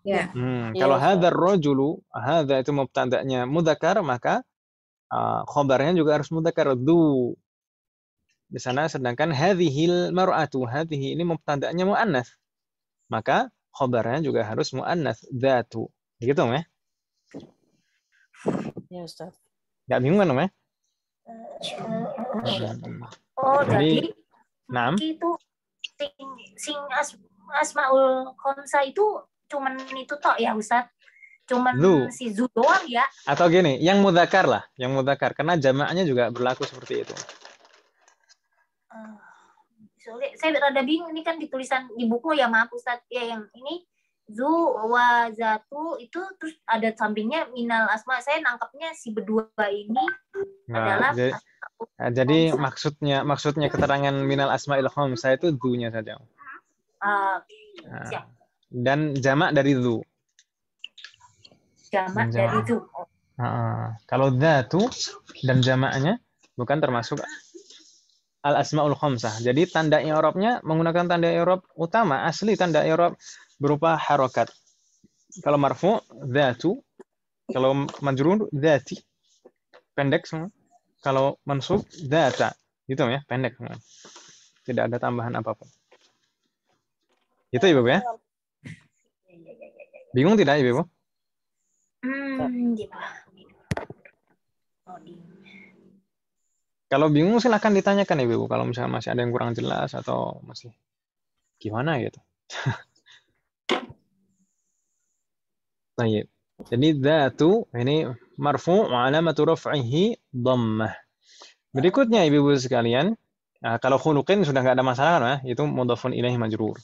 S5: Ya.
S1: Kalau hadzal rajulu, hadza itu mubtada'nya mudzakkar, maka khobarnya juga harus mudzakkar, dzu. Di sana sedangkan hadhil mar'atu, hadhihi ini mubtada'nya muannats. Maka khobarnya juga harus muannats, dzatu. Gitu ya?
S4: Ya Ustaz.
S1: Enggak bingung kan ya?
S3: Jadi
S1: naam.
S3: Itu asmaul khamsah itu cuman itu tok ya Ustaz. Cuman si dzu doang ya.
S1: Atau gini, yang mudzakkar lah, yang mudzakkar karena jamaknya juga berlaku seperti itu.
S3: Saya rada bingung, ini kan di tulisan di buku ya, maaf Ustaz ya, yang ini dzu wa zatu itu terus ada sampingnya minal asma. Saya nangkapnya si berdua ini adalah
S1: jadi maksudnya keterangan minal asma'il khamsah itu dzu-nya saja. Dan jamak dari dzu.
S3: Jamak dari dzu.
S1: Kalau dzatu dan jamaknya bukan termasuk al-asma'ul khamsah. Jadi tanda i'rabnya menggunakan tanda i'rab utama, asli tanda i'rab berupa harokat. Kalau marfu dzatu, kalau majrur dzati. Pendek semua. Kalau mansub dzata. Gitu ya, pendek semua. Tidak ada tambahan apapun. Itu Ibu ya? Bingung tidak Ibu? Kalau bingung silahkan ditanyakan Ibu. Kalau misalnya masih ada yang kurang jelas atau masih gimana gitu. Baik. Jadi dzatu ini marfu' wa alamatu raf'ihi dhammah. Berikutnya Ibu sekalian, kalau khuluqin sudah nggak ada masalah kan ya, itu mudhafun ilaihi majrur.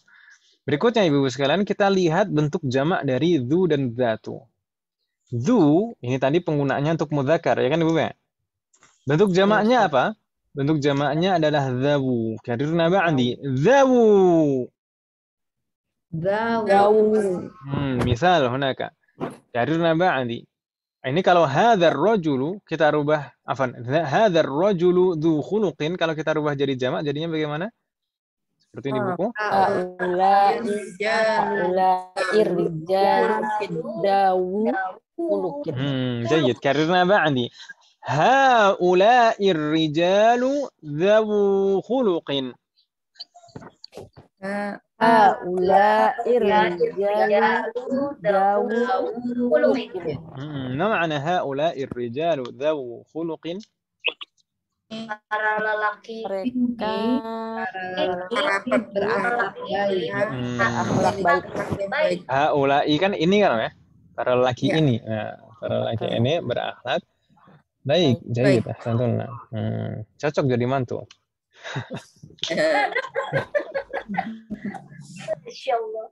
S1: Berikutnya Ibu sekalian kita lihat bentuk jamak dari dzu dan dzatu. Dzu ini tadi penggunaannya untuk mudzakkar ya kan Ibu ya? Bentuk jamaknya apa? Bentuk jamaknya adalah dzawu. Karirna ba'di. Dzawu. Misal hunaka. Karirna ba'di. Ini kalau hadzal rajulu kita rubah hadzal rajulu dzu khuluqin, kalau kita rubah jadi jamak jadinya bagaimana? Seperti ini buku. Jayyid. Karirna ba'di. Haula'ir rijalu dzawu khuluqin.
S4: Haula'ir rijalu dzawu khuluqin.
S1: ما معنى هؤلاء الرجال ذو خلق؟
S3: Para lelaki
S4: Mereka
S5: berakhlak baik.
S1: Haulai kan ini kan ya? Para lelaki ini. Nah, para lelaki ini berakhlak baik. Jadi santun. Cocok jadi mantu.
S3: Insyaallah.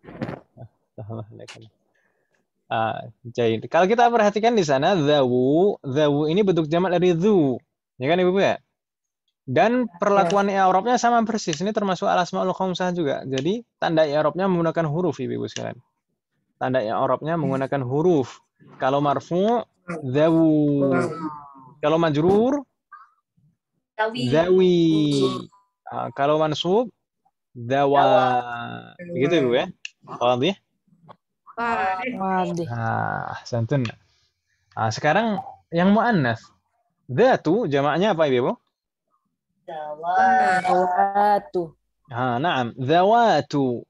S1: Jadi kalau kita perhatikan di sana dzawu ini bentuk jamak dari dzu. Ya kan Ibu ya? Dan perlakuan i'rabnya sama persis. Ini termasuk al-asmaul khamsah juga. Jadi tanda i'rabnya menggunakan huruf Ibu sekalian. Tanda i'rabnya menggunakan huruf. Kalau marfu' dzawu. Kalau majrur dzawi. Kalau mansub dzawa. Begitu Ibu ya? Wadih? Santun. Sekarang yang muannats. Dzatu jamaknya apa Ibu?
S4: Zawatu.
S1: Naam, dzawatu.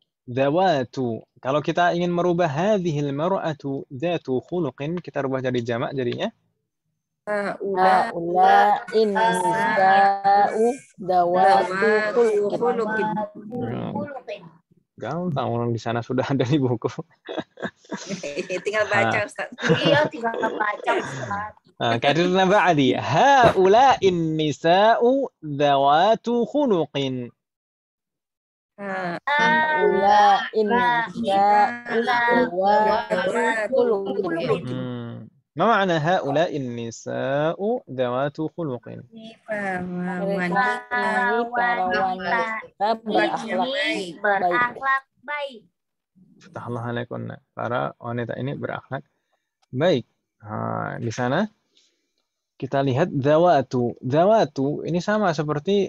S1: Kalau kita ingin merubah hadhil mar'atu dzatu khuluqin, kita rubah jadi jamak jadinya
S4: Haula'in nisa'u dawatu khuluqin.
S1: Gampang, orang di sana sudah ada di buku.
S5: Tinggal baca Ustaz.
S3: Iya, tinggal baca Ustaz.
S1: Karirna ba'di. Haula'in nisa'u dzawatu khuluqin.
S4: Haula'in nisa'u dawatu khuluqin.
S1: Ma ma'na haula'in nisa'u dzawatu khuluqin?
S4: Para wanita berakhlak baik.
S1: Fatahullah alaikunna. Para wanita ini berakhlak baik. Di sana kita lihat dzawatu. Dzawatu ini sama seperti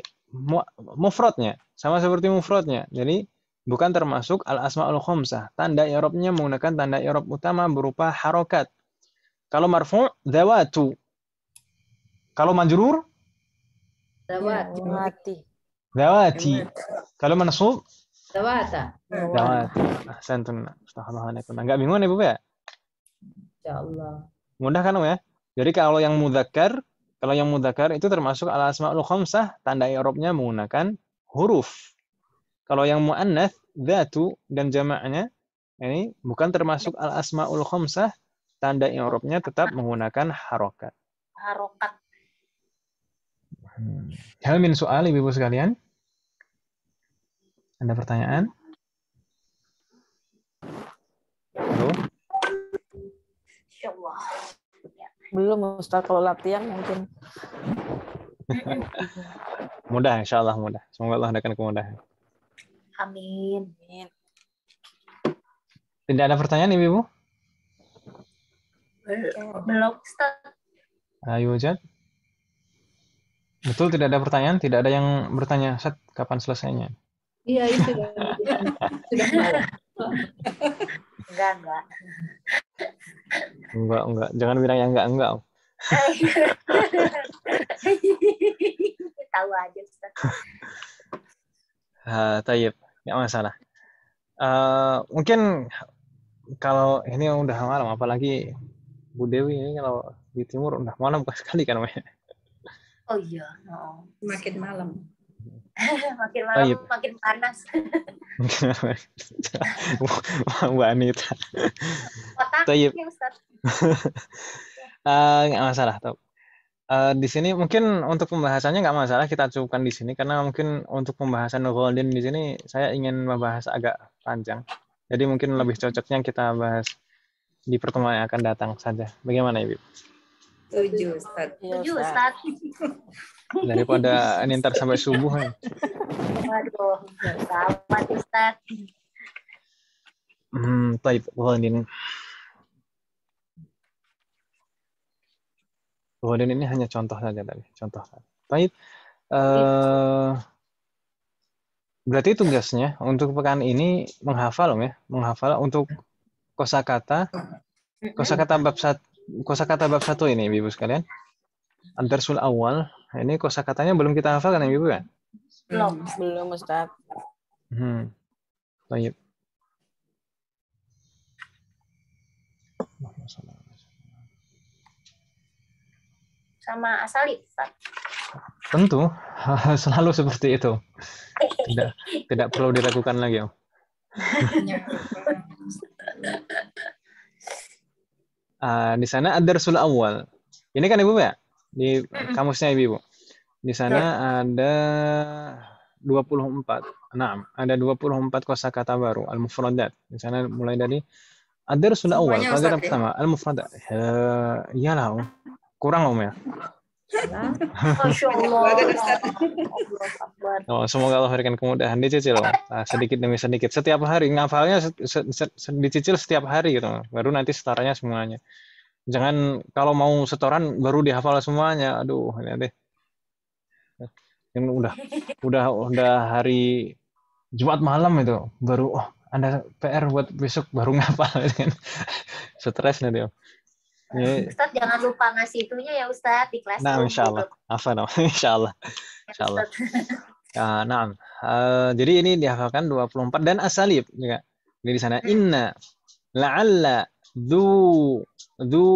S1: mufradnya. Jadi bukan termasuk al-asmaul khamsah. Tanda i'rabnya menggunakan tanda i'rab utama berupa harokat. Kalau marfu' dzawatu. Kalau majrur dzawati. Kalau mansub
S2: Dawata.
S1: dzawati. Santun. Astagfirullahaladzim. Enggak bingung ya, Bu ya?
S2: Insyaallah.
S1: Mudah kan ya? Jadi kalau yang mudzakkar itu termasuk al-asmaul khamsah, tanda i'rabnya menggunakan huruf. Kalau yang muannats dzatu dan jamaknya ini bukan termasuk al-asmaul khamsah, tanda i'rabnya tetap menggunakan harokat. Hal min soal Ibu sekalian? Ada pertanyaan? Halo?
S3: Insyaallah.
S4: Belum Ustaz, kalau latihan mungkin.
S1: Mudah, insyaallah mudah. Semoga Allah adakan kemudahan.
S3: Amin.
S1: Tidak ada pertanyaan Ibu?
S3: Belum Ustaz.
S1: Ayo Jad. Betul tidak ada pertanyaan? Tidak ada yang bertanya, Ustaz, kapan selesainya?
S2: Iya, itu sudah malam.
S3: Enggak.
S1: Enggak. Jangan bilang yang enggak.
S3: Tahu aja Ustaz.
S1: Tayyib, nggak masalah. Mungkin kalau ini udah malam, apalagi Bu Dewi ini kalau di timur udah malam sekali kan,
S3: Oh iya.
S5: Makin malam.
S3: Makin malam
S1: Tayyib.
S3: makin panas.
S1: Mbak Anita.
S3: Otaknya
S1: Tayyib.
S3: Ustaz.
S1: Nggak masalah, Top. Di sini mungkin untuk pembahasannya nggak masalah kita cukupkan di sini karena mungkin untuk pembahasan Ghodin di sini saya ingin membahas agak panjang. Jadi mungkin lebih cocoknya kita bahas di pertemuan yang akan datang saja. Bagaimana, Ibu?
S5: Setuju, Ustaz.
S3: Setuju Ustaz.
S1: Daripada ini ntar sampai subuh.
S3: Waduh, sama Ustaz.
S1: Taib, Ghodin. Ghodin ini hanya contoh saja tadi. Contoh. Taib. Berarti tugasnya untuk pekan ini menghafal, ya. Menghafal untuk kosakata bab 1 ini, Ibu sekalian. Ad-Darsul Awal. Ini kosakatanya belum kita hafal kan, Ibu kan?
S4: Belum Ustaz.
S1: Baik.
S3: Sama asalib Ustaz.
S1: Tentu selalu seperti itu. Tidak perlu diragukan lagi, Om. Di sana Ad-Darsul Awal. Ini kan Ibu ya? Di kamusnya Ibu. Di sana ada 24. Nah, ada 24 kosakata baru al-mufradat. Di sana mulai dari Ad-Darsul Awal, pelajaran pertama al-mufradat. Iyalah, Om. Kurang, Om ya.
S3: Masya Allah.
S1: Semoga Allah berikan kemudahan. Dicicil, sedikit demi sedikit. Setiap hari ngafalnya dicicil setiap hari gitu. Baru nanti setaranya semuanya. Jangan kalau mau setoran baru dihafal semuanya. Aduh, ini deh. Yang udah hari Jumat malam itu baru Anda PR buat besok baru ngafal kan. Stres nanti.
S3: Ustaz jangan lupa ngasih itunya ya Ustaz di kelas.
S1: Nah, insyaallah. Insyaallah. Nah, jadi ini dihafalkan 24 dan asalib juga. Jadi di sana inna la'alla dzu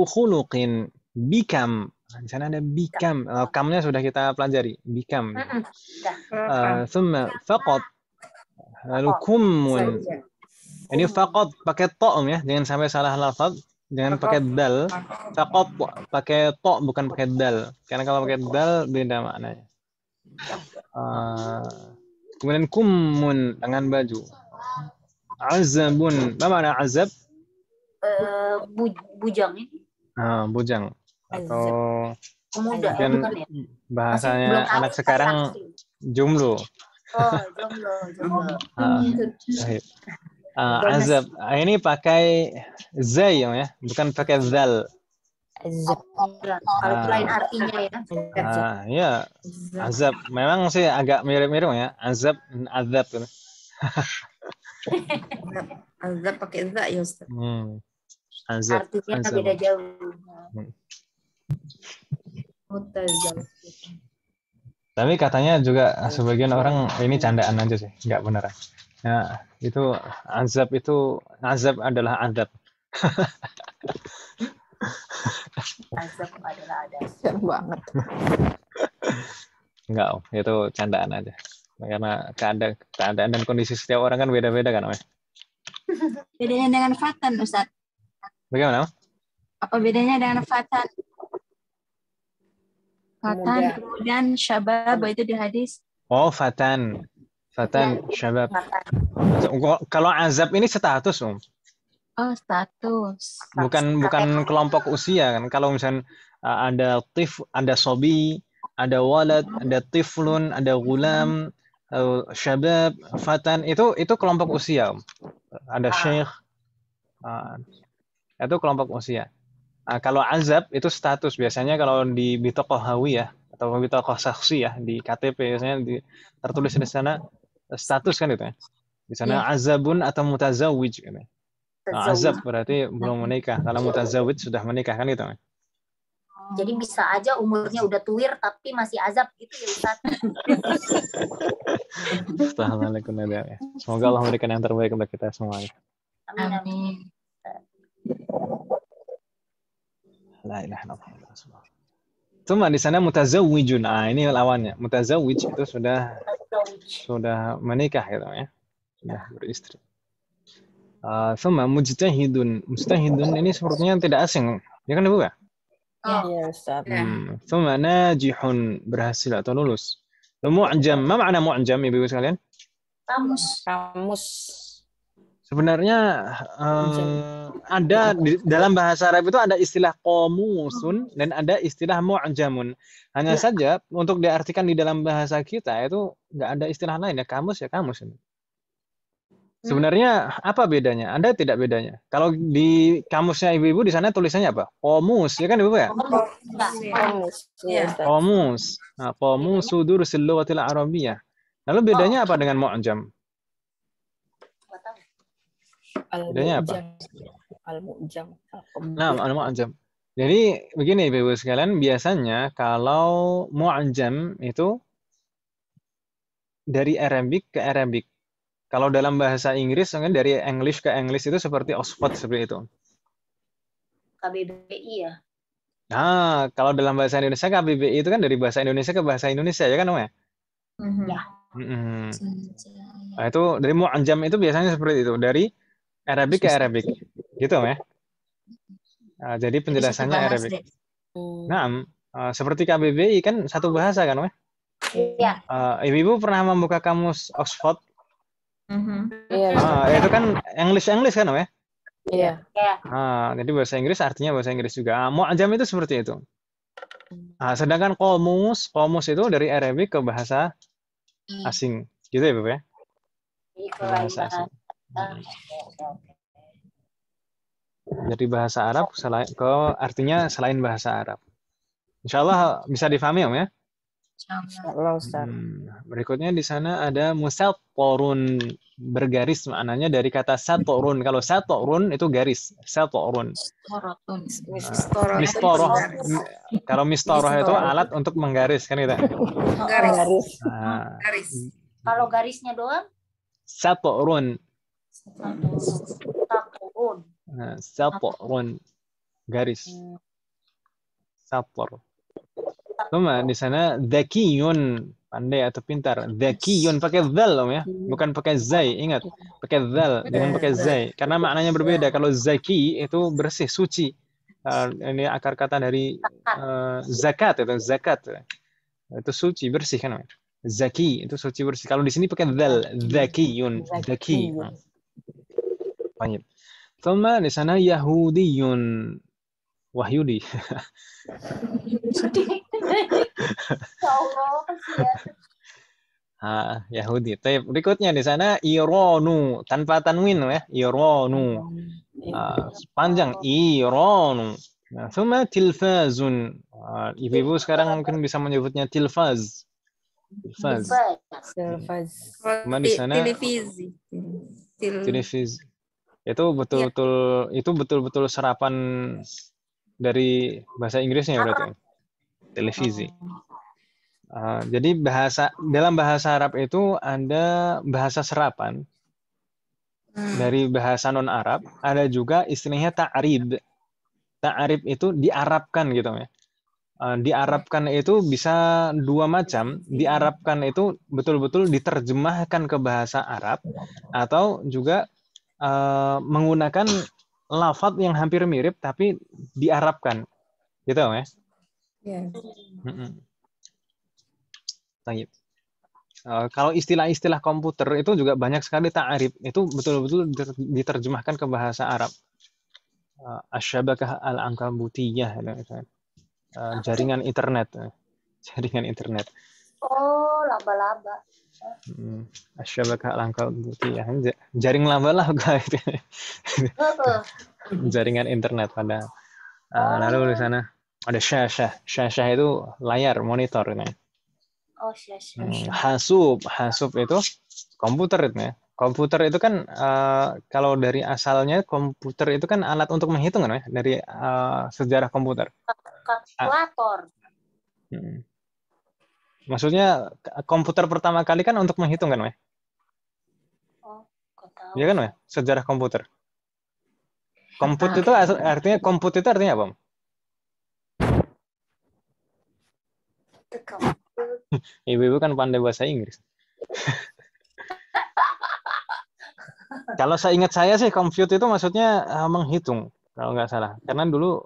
S1: khuluqin bikam. Di sana ada bikam. Kamnya sudah kita pelajari. Bikam. Thumma faqat. Lalu kummun. Ini faqat pakai to ya, jangan sampai salah lafaz. Jangan pakai dal, faqat pakai to bukan pakai dal. Karena kalau pakai dal beda maknanya. Kemudian kummun dengan baju. Azabun, apa makna azab?
S3: Bujang ini.
S1: Bujang. Atau
S3: pemuda
S1: mungkin
S3: ya?
S1: bahasanya anak sekarang jumlo.
S3: Jomblo.
S1: Azab. Ini pakai zai ya, bukan pakai zal.
S3: Kalau lain artinya ya.
S1: Ya, azab. Memang sih agak mirip-mirip ya. Azab.
S5: Azab pakai za ya Ustaz.
S1: Azab.
S3: Artinya beda jauh.
S1: Tapi katanya juga sebagian orang ini candaan aja sih, nggak beneran. Ya, itu azab adalah adab.
S3: Azab adalah adab.
S4: Keren banget.
S1: Enggak, itu candaan aja. Karena keadaan dan kondisi setiap orang kan beda-beda kan, Om.
S6: Bedanya dengan fatan, Ustaz?
S1: Bagaimana?
S6: Apa bedanya dengan fatan? Fatan, kemudian syabab itu di hadis.
S1: Oh, fatan, syabab. Kalau azab ini status, Om.
S6: Oh, status.
S1: Bukan kelompok usia kan. Kalau misalnya ada sobi, ada walad, ada tiflun, ada gulam, syabab, fatan, itu kelompok usia, Om. Ada syekh. Itu kelompok usia. Kalau azab itu status, biasanya kalau di bitokoh hawiyah atau bitokoh saksiyah di KTP biasanya tertulis di sana status kan itu ya. Di sana azabun atau mutazawwij gitu. Azab berarti belum menikah. Kalau mutazawwij sudah menikah kan itu.
S3: Jadi bisa aja umurnya udah tuir tapi masih azab gitu ya Ustaz.
S1: Astagfirullahaladzim. Semoga Allah memberikan yang terbaik untuk kita semuanya.
S3: Amin.
S6: Amin.
S1: La ilaha illallah. Cuma di sana mutazawwijun. Ini lawannya. Mutazawwij itu sudah menikah gitu ya. Sudah beristri. Sama mujtahidun. Mujtahidun ini sepertinya tidak asing. Ya kan Ibu ya?
S4: Iya, Ustaz.
S1: Sama najihun, berhasil atau lulus. Mu'jam. Ma makna mu'jam Ibu sekalian?
S4: Kamus.
S1: Sebenarnya ada dalam bahasa Arab itu ada istilah qamusun dan ada istilah mu'jamun. Hanya saja untuk diartikan di dalam bahasa kita itu nggak ada istilah lain ya, kamus ya kamus. Sebenarnya apa bedanya? Ada tidak bedanya? Kalau di kamusnya Ibu-ibu di sana tulisannya apa? Qamus, ya kan Ibu ya?
S4: Kamus. Iya, Ustaz.
S1: Qamus. Nah, qamus durusil lughatil arabiyyah. Lalu bedanya apa dengan mu'jam? Bedanya apa?
S4: Al-Mu'jam.
S1: Nah, al-mu'jam. Jadi begini Ibu sekalian, biasanya kalau mu'jam itu dari Arabic ke Arabic. Kalau dalam bahasa Inggris, mungkin dari English ke English itu seperti Oxford seperti itu.
S3: KBBI ya.
S1: Nah, kalau dalam bahasa Indonesia KBBI itu kan dari bahasa Indonesia ke bahasa Indonesia ya kan Om ya?
S3: Ya.
S1: Nah, itu dari mu'jam itu biasanya seperti itu, dari Arabic ke Arabic. Gitu Om ya. Nah, jadi penjelasannya Arabic. Nah, seperti KBBI kan satu bahasa kan Om ya?
S3: Iya.
S1: Ibu pernah membuka kamus Oxford?
S4: Iya.
S1: Itu kan English kan Om ya?
S4: Iya.
S1: Jadi bahasa Inggris artinya bahasa Inggris juga. Mu'jam itu seperti itu. Sedangkan qamus itu dari Arabic ke bahasa asing. Gitu ya, Bapak ya? Ke bahasa asing. Jadi bahasa Arab artinya selain bahasa Arab. Insya Allah bisa difahami Om ya?
S4: Allah, Ustaz.
S1: Berikutnya di sana ada musattorun, bergaris, maknanya dari kata satorun. Kalau satorun itu garis, satorun. Mistoroh. Kalau mistoroh itu alat untuk menggaris kan itu.
S5: Garis.
S3: Kalau garisnya doang?
S1: Satorun.
S3: Satorun.
S1: Satorun, garis. Sator. Cuma di sana dzakiyun, pandai atau pintar. Dzakiyun pakai dzal Om ya, bukan pakai zai. Ingat, pakai dzal, jangan pakai zai. Karena maknanya berbeda. Kalau zaki itu bersih, suci. Ini akar kata dari zakat itu, zakat. Itu suci, bersih kan. Zaki itu suci, bersih. Kalau di sini pakai dzal, dzakiyun, dzaki. Baik. Cuma di sana yahudiyun. Wahyudi.
S3: Ya Allah, kasihan.
S1: Yahudi. Tapi berikutnya di sana ironu, tanpa tanwin ya, ironu. Panjang ironu. Thumma tilfazun. Ibu-ibu sekarang mungkin bisa menyebutnya tilfaz.
S4: Tilfaz.
S1: Cuma di sana televisi. Itu betul-betul serapan dari bahasa Inggrisnya berarti. Televisi. Jadi dalam bahasa Arab itu ada bahasa serapan dari bahasa non Arab, ada juga istilahnya ta'rib. Ta'rib itu diarabkan gitu ya. Diarabkan itu bisa dua macam. Diarabkan itu betul-betul diterjemahkan ke bahasa Arab, atau juga menggunakan lafaz yang hampir mirip tapi diarabkan. Gitu ya. Baik. Kalau istilah-istilah komputer itu juga banyak sekali ta'arif, itu betul-betul diterjemahkan ke bahasa Arab. Asyabakah al-ankabutiyah, jaringan internet.
S3: Oh, laba-laba.
S1: Asyabakah al-ankabutiyah, jaring laba-laba itu. Jaringan internet pada. Lalu di sana ada syashah itu layar, monitor ini.
S3: Oh, syashah.
S1: Hasub itu komputer itu ya. Komputer itu kan kalau dari asalnya komputer itu kan alat untuk menghitung kan, dari sejarah komputer.
S3: Kalkulator.
S1: Maksudnya komputer pertama kali kan untuk menghitung kan,
S3: Oh, nggak tahu.
S1: Iya kan, sejarah komputer. Komput itu artinya apa?
S3: Itu komputer.
S1: Ibu-ibu kan pandai bahasa Inggris. Kalau saya ingat saya sih compute itu maksudnya menghitung kalau nggak salah. Karena dulu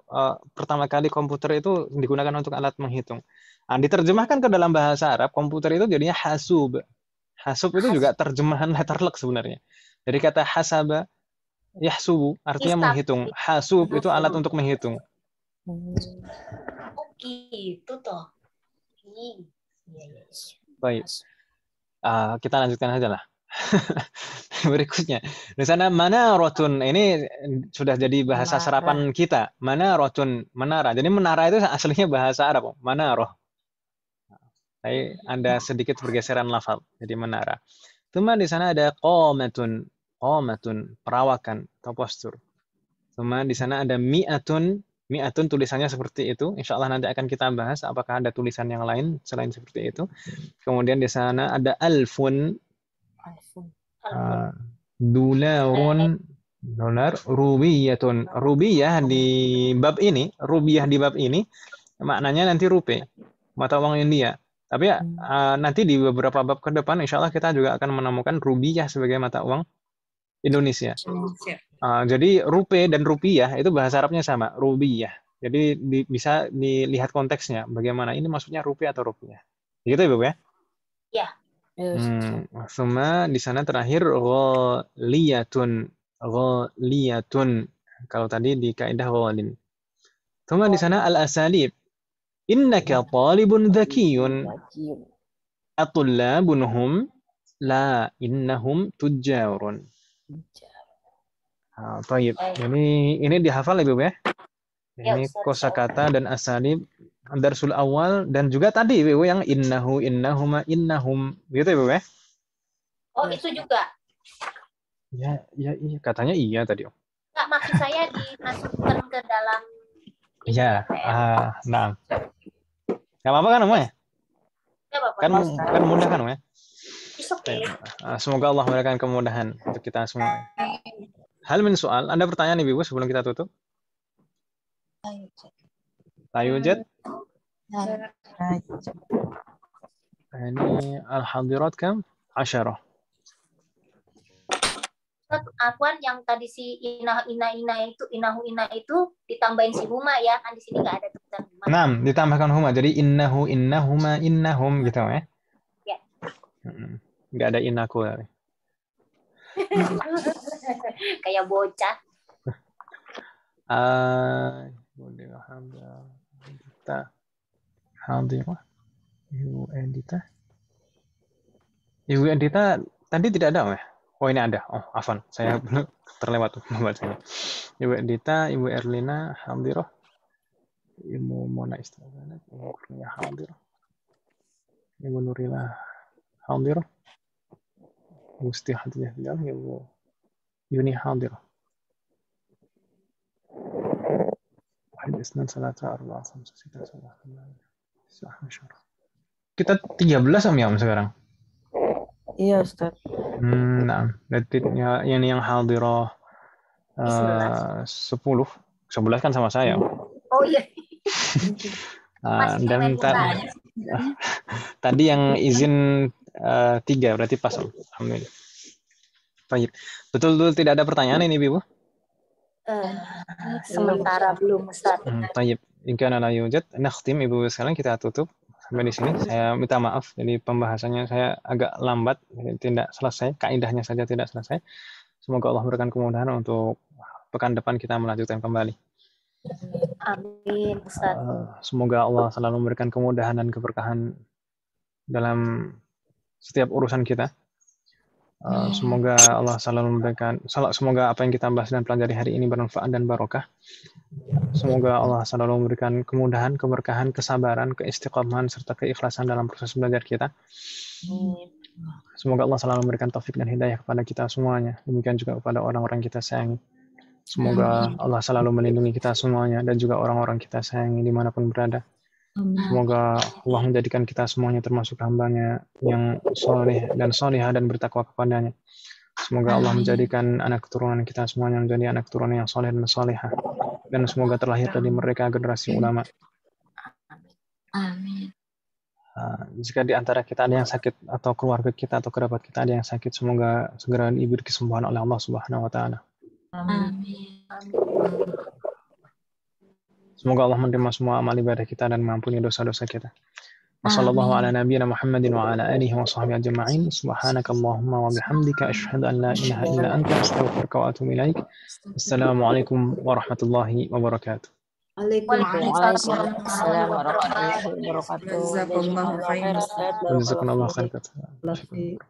S1: pertama kali komputer itu digunakan untuk alat menghitung. Nah, diterjemahkan ke dalam bahasa Arab, komputer itu jadinya hasub. Hasub itu juga terjemahan letterlek sebenarnya. Dari kata hasaba, yahsubu, artinya
S3: Hisab.
S1: menghitung. Hasub itu alat untuk menghitung.
S3: Oh gitu toh. Iya.
S1: Baik. Kita lanjutkan saja lah. Berikutnya. Di sana mana rotun, ini sudah jadi bahasa serapan kita. Mana rotun, menara. Jadi menara itu aslinya bahasa Arab. Manaroh. Tapi ada sedikit pergeseran lafal. Jadi menara. Cuma di sana ada qomatun, perawakan atau postur. Cuma di sana ada mi'atun tulisannya seperti itu. Insya Allah nanti akan kita bahas apakah ada tulisan yang lain selain seperti itu. Kemudian di sana ada alfun, dolar, rubiyatun. Rubiyah di bab ini maknanya nanti rupiah, mata uang India. Tapi nanti di beberapa bab ke depan insya Allah kita juga akan menemukan rubiyah sebagai mata uang Indonesia. Jadi rupiah dan rupiah itu bahasa Arabnya sama, rubiyah. Jadi bisa dilihat konteksnya bagaimana ini maksudnya rupiah atau rupiah. Gitu ya, Bu ya?
S3: Ya.
S1: Semua di sana terakhir ghaliyatun. Kalau tadi di kaidah ghalin. Semua di sana al-asalib. Innaka talibun dzakiyun. Atullabun hum la innahum tujjarun. Baik. Ini dihafal Ibu ya? Ini kosakata dan asalib darsul awal dan juga tadi Ibu yang innahu, innahuma, innahum. Gitu Ibu ya?
S3: Oh, itu juga.
S1: Ya, iya, katanya iya tadi.
S3: Enggak, maksud saya dimasukkan ke dalam.
S1: Iya. Nah. Enggak apa-apa kan, Om ya?
S3: Ya, Bapak.
S1: Kan mudah kan, Om ya?
S3: Okay.
S1: Semoga Allah memberikan kemudahan untuk kita semua. Hal min soal, ada pertanyaan Ibu sebelum kita tutup? Tayujad? Ini al-hadirat kam? 10.
S3: Afwan yang tadi si inahu ina itu ditambahin si huma ya, kan di sini nggak ada tulisan huma.
S1: Nah, ditambahkan huma, jadi innahu, innahuma, innahum gitu ya?
S3: Ya.
S1: Nggak ada inaku.
S3: Kayak bocah.
S1: Ibu Endita tadi tidak ada ya? Oh ini ada. Oh afan, saya terlewat membacanya. Ibu Endita, Ibu Erlina, Hamdiroh, Ibu Mona Istiqanat, Ibu Kurnia Hamdiroh, Ibu Nurila Hamdiroh, Ibu Siti Hadijah Bilal, Ibu Yuni Hamdiroh. Kita 13 Om ya Om sekarang?
S4: Iya Ustaz.
S1: Nah, ini yang hadirah 10 kan sama saya.
S3: Oh iya.
S1: Dan tadi yang izin 3 berarti pas. Alhamdulillah. Baik. Betul tidak ada pertanyaan ini Ibu?
S3: Sementara belum Ustaz.
S1: Baik. Jika la yujad, nakhtim Ibu sekalian kita tutup sampai di sini. Saya minta maaf, jadi pembahasannya saya agak lambat, tidak selesai, kaidahnya saja tidak selesai. Semoga Allah berikan kemudahan untuk pekan depan kita melanjutkan kembali.
S3: Amin, Ustaz.
S1: Semoga Allah selalu memberikan kemudahan dan keberkahan dalam setiap urusan kita. Semoga Allah selalu memberikan, semoga apa yang kita bahas dan pelajari hari ini bermanfaat dan barokah. Semoga Allah selalu memberikan kemudahan, keberkahan, kesabaran, keistiqomahan serta keikhlasan dalam proses belajar kita. Semoga Allah selalu memberikan taufik dan hidayah kepada kita semuanya. Demikian juga kepada orang-orang kita sayangi. Semoga Allah selalu melindungi kita semuanya dan juga orang-orang kita sayangi dimanapun berada. Semoga Allah menjadikan kita semuanya termasuk hambanya yang soleh dan solihah dan bertakwa kepadanya. Semoga Allah menjadikan anak keturunan kita semuanya menjadi anak keturunan yang soleh dan solihah. Dan semoga terlahir dari mereka generasi ulama.
S6: Amin.
S1: Jika di antara kita ada yang sakit atau keluarga kita atau kerabat kita ada yang sakit, semoga segera diberi kesembuhan oleh Allah Subhanahu wa taala.
S6: Amin.
S1: Semoga Allah menerima semua amal ibadah kita dan mengampuni dosa-dosa kita. Wassallallahu ala nabiyyina Muhammadin wa ala alihi wa sahbihi ajma'in. Subhanakallahumma wa bihamdika asyhadu an la ilaha illa anta astaghfiruka wa atubu ilaik. Assalamualaikum warahmatullahi wabarakatuh.
S2: Waalaikumsalam warahmatullahi wabarakatuh.
S5: Jazakallahu khairan.
S1: Jazakumullahu khairan.
S2: Love you.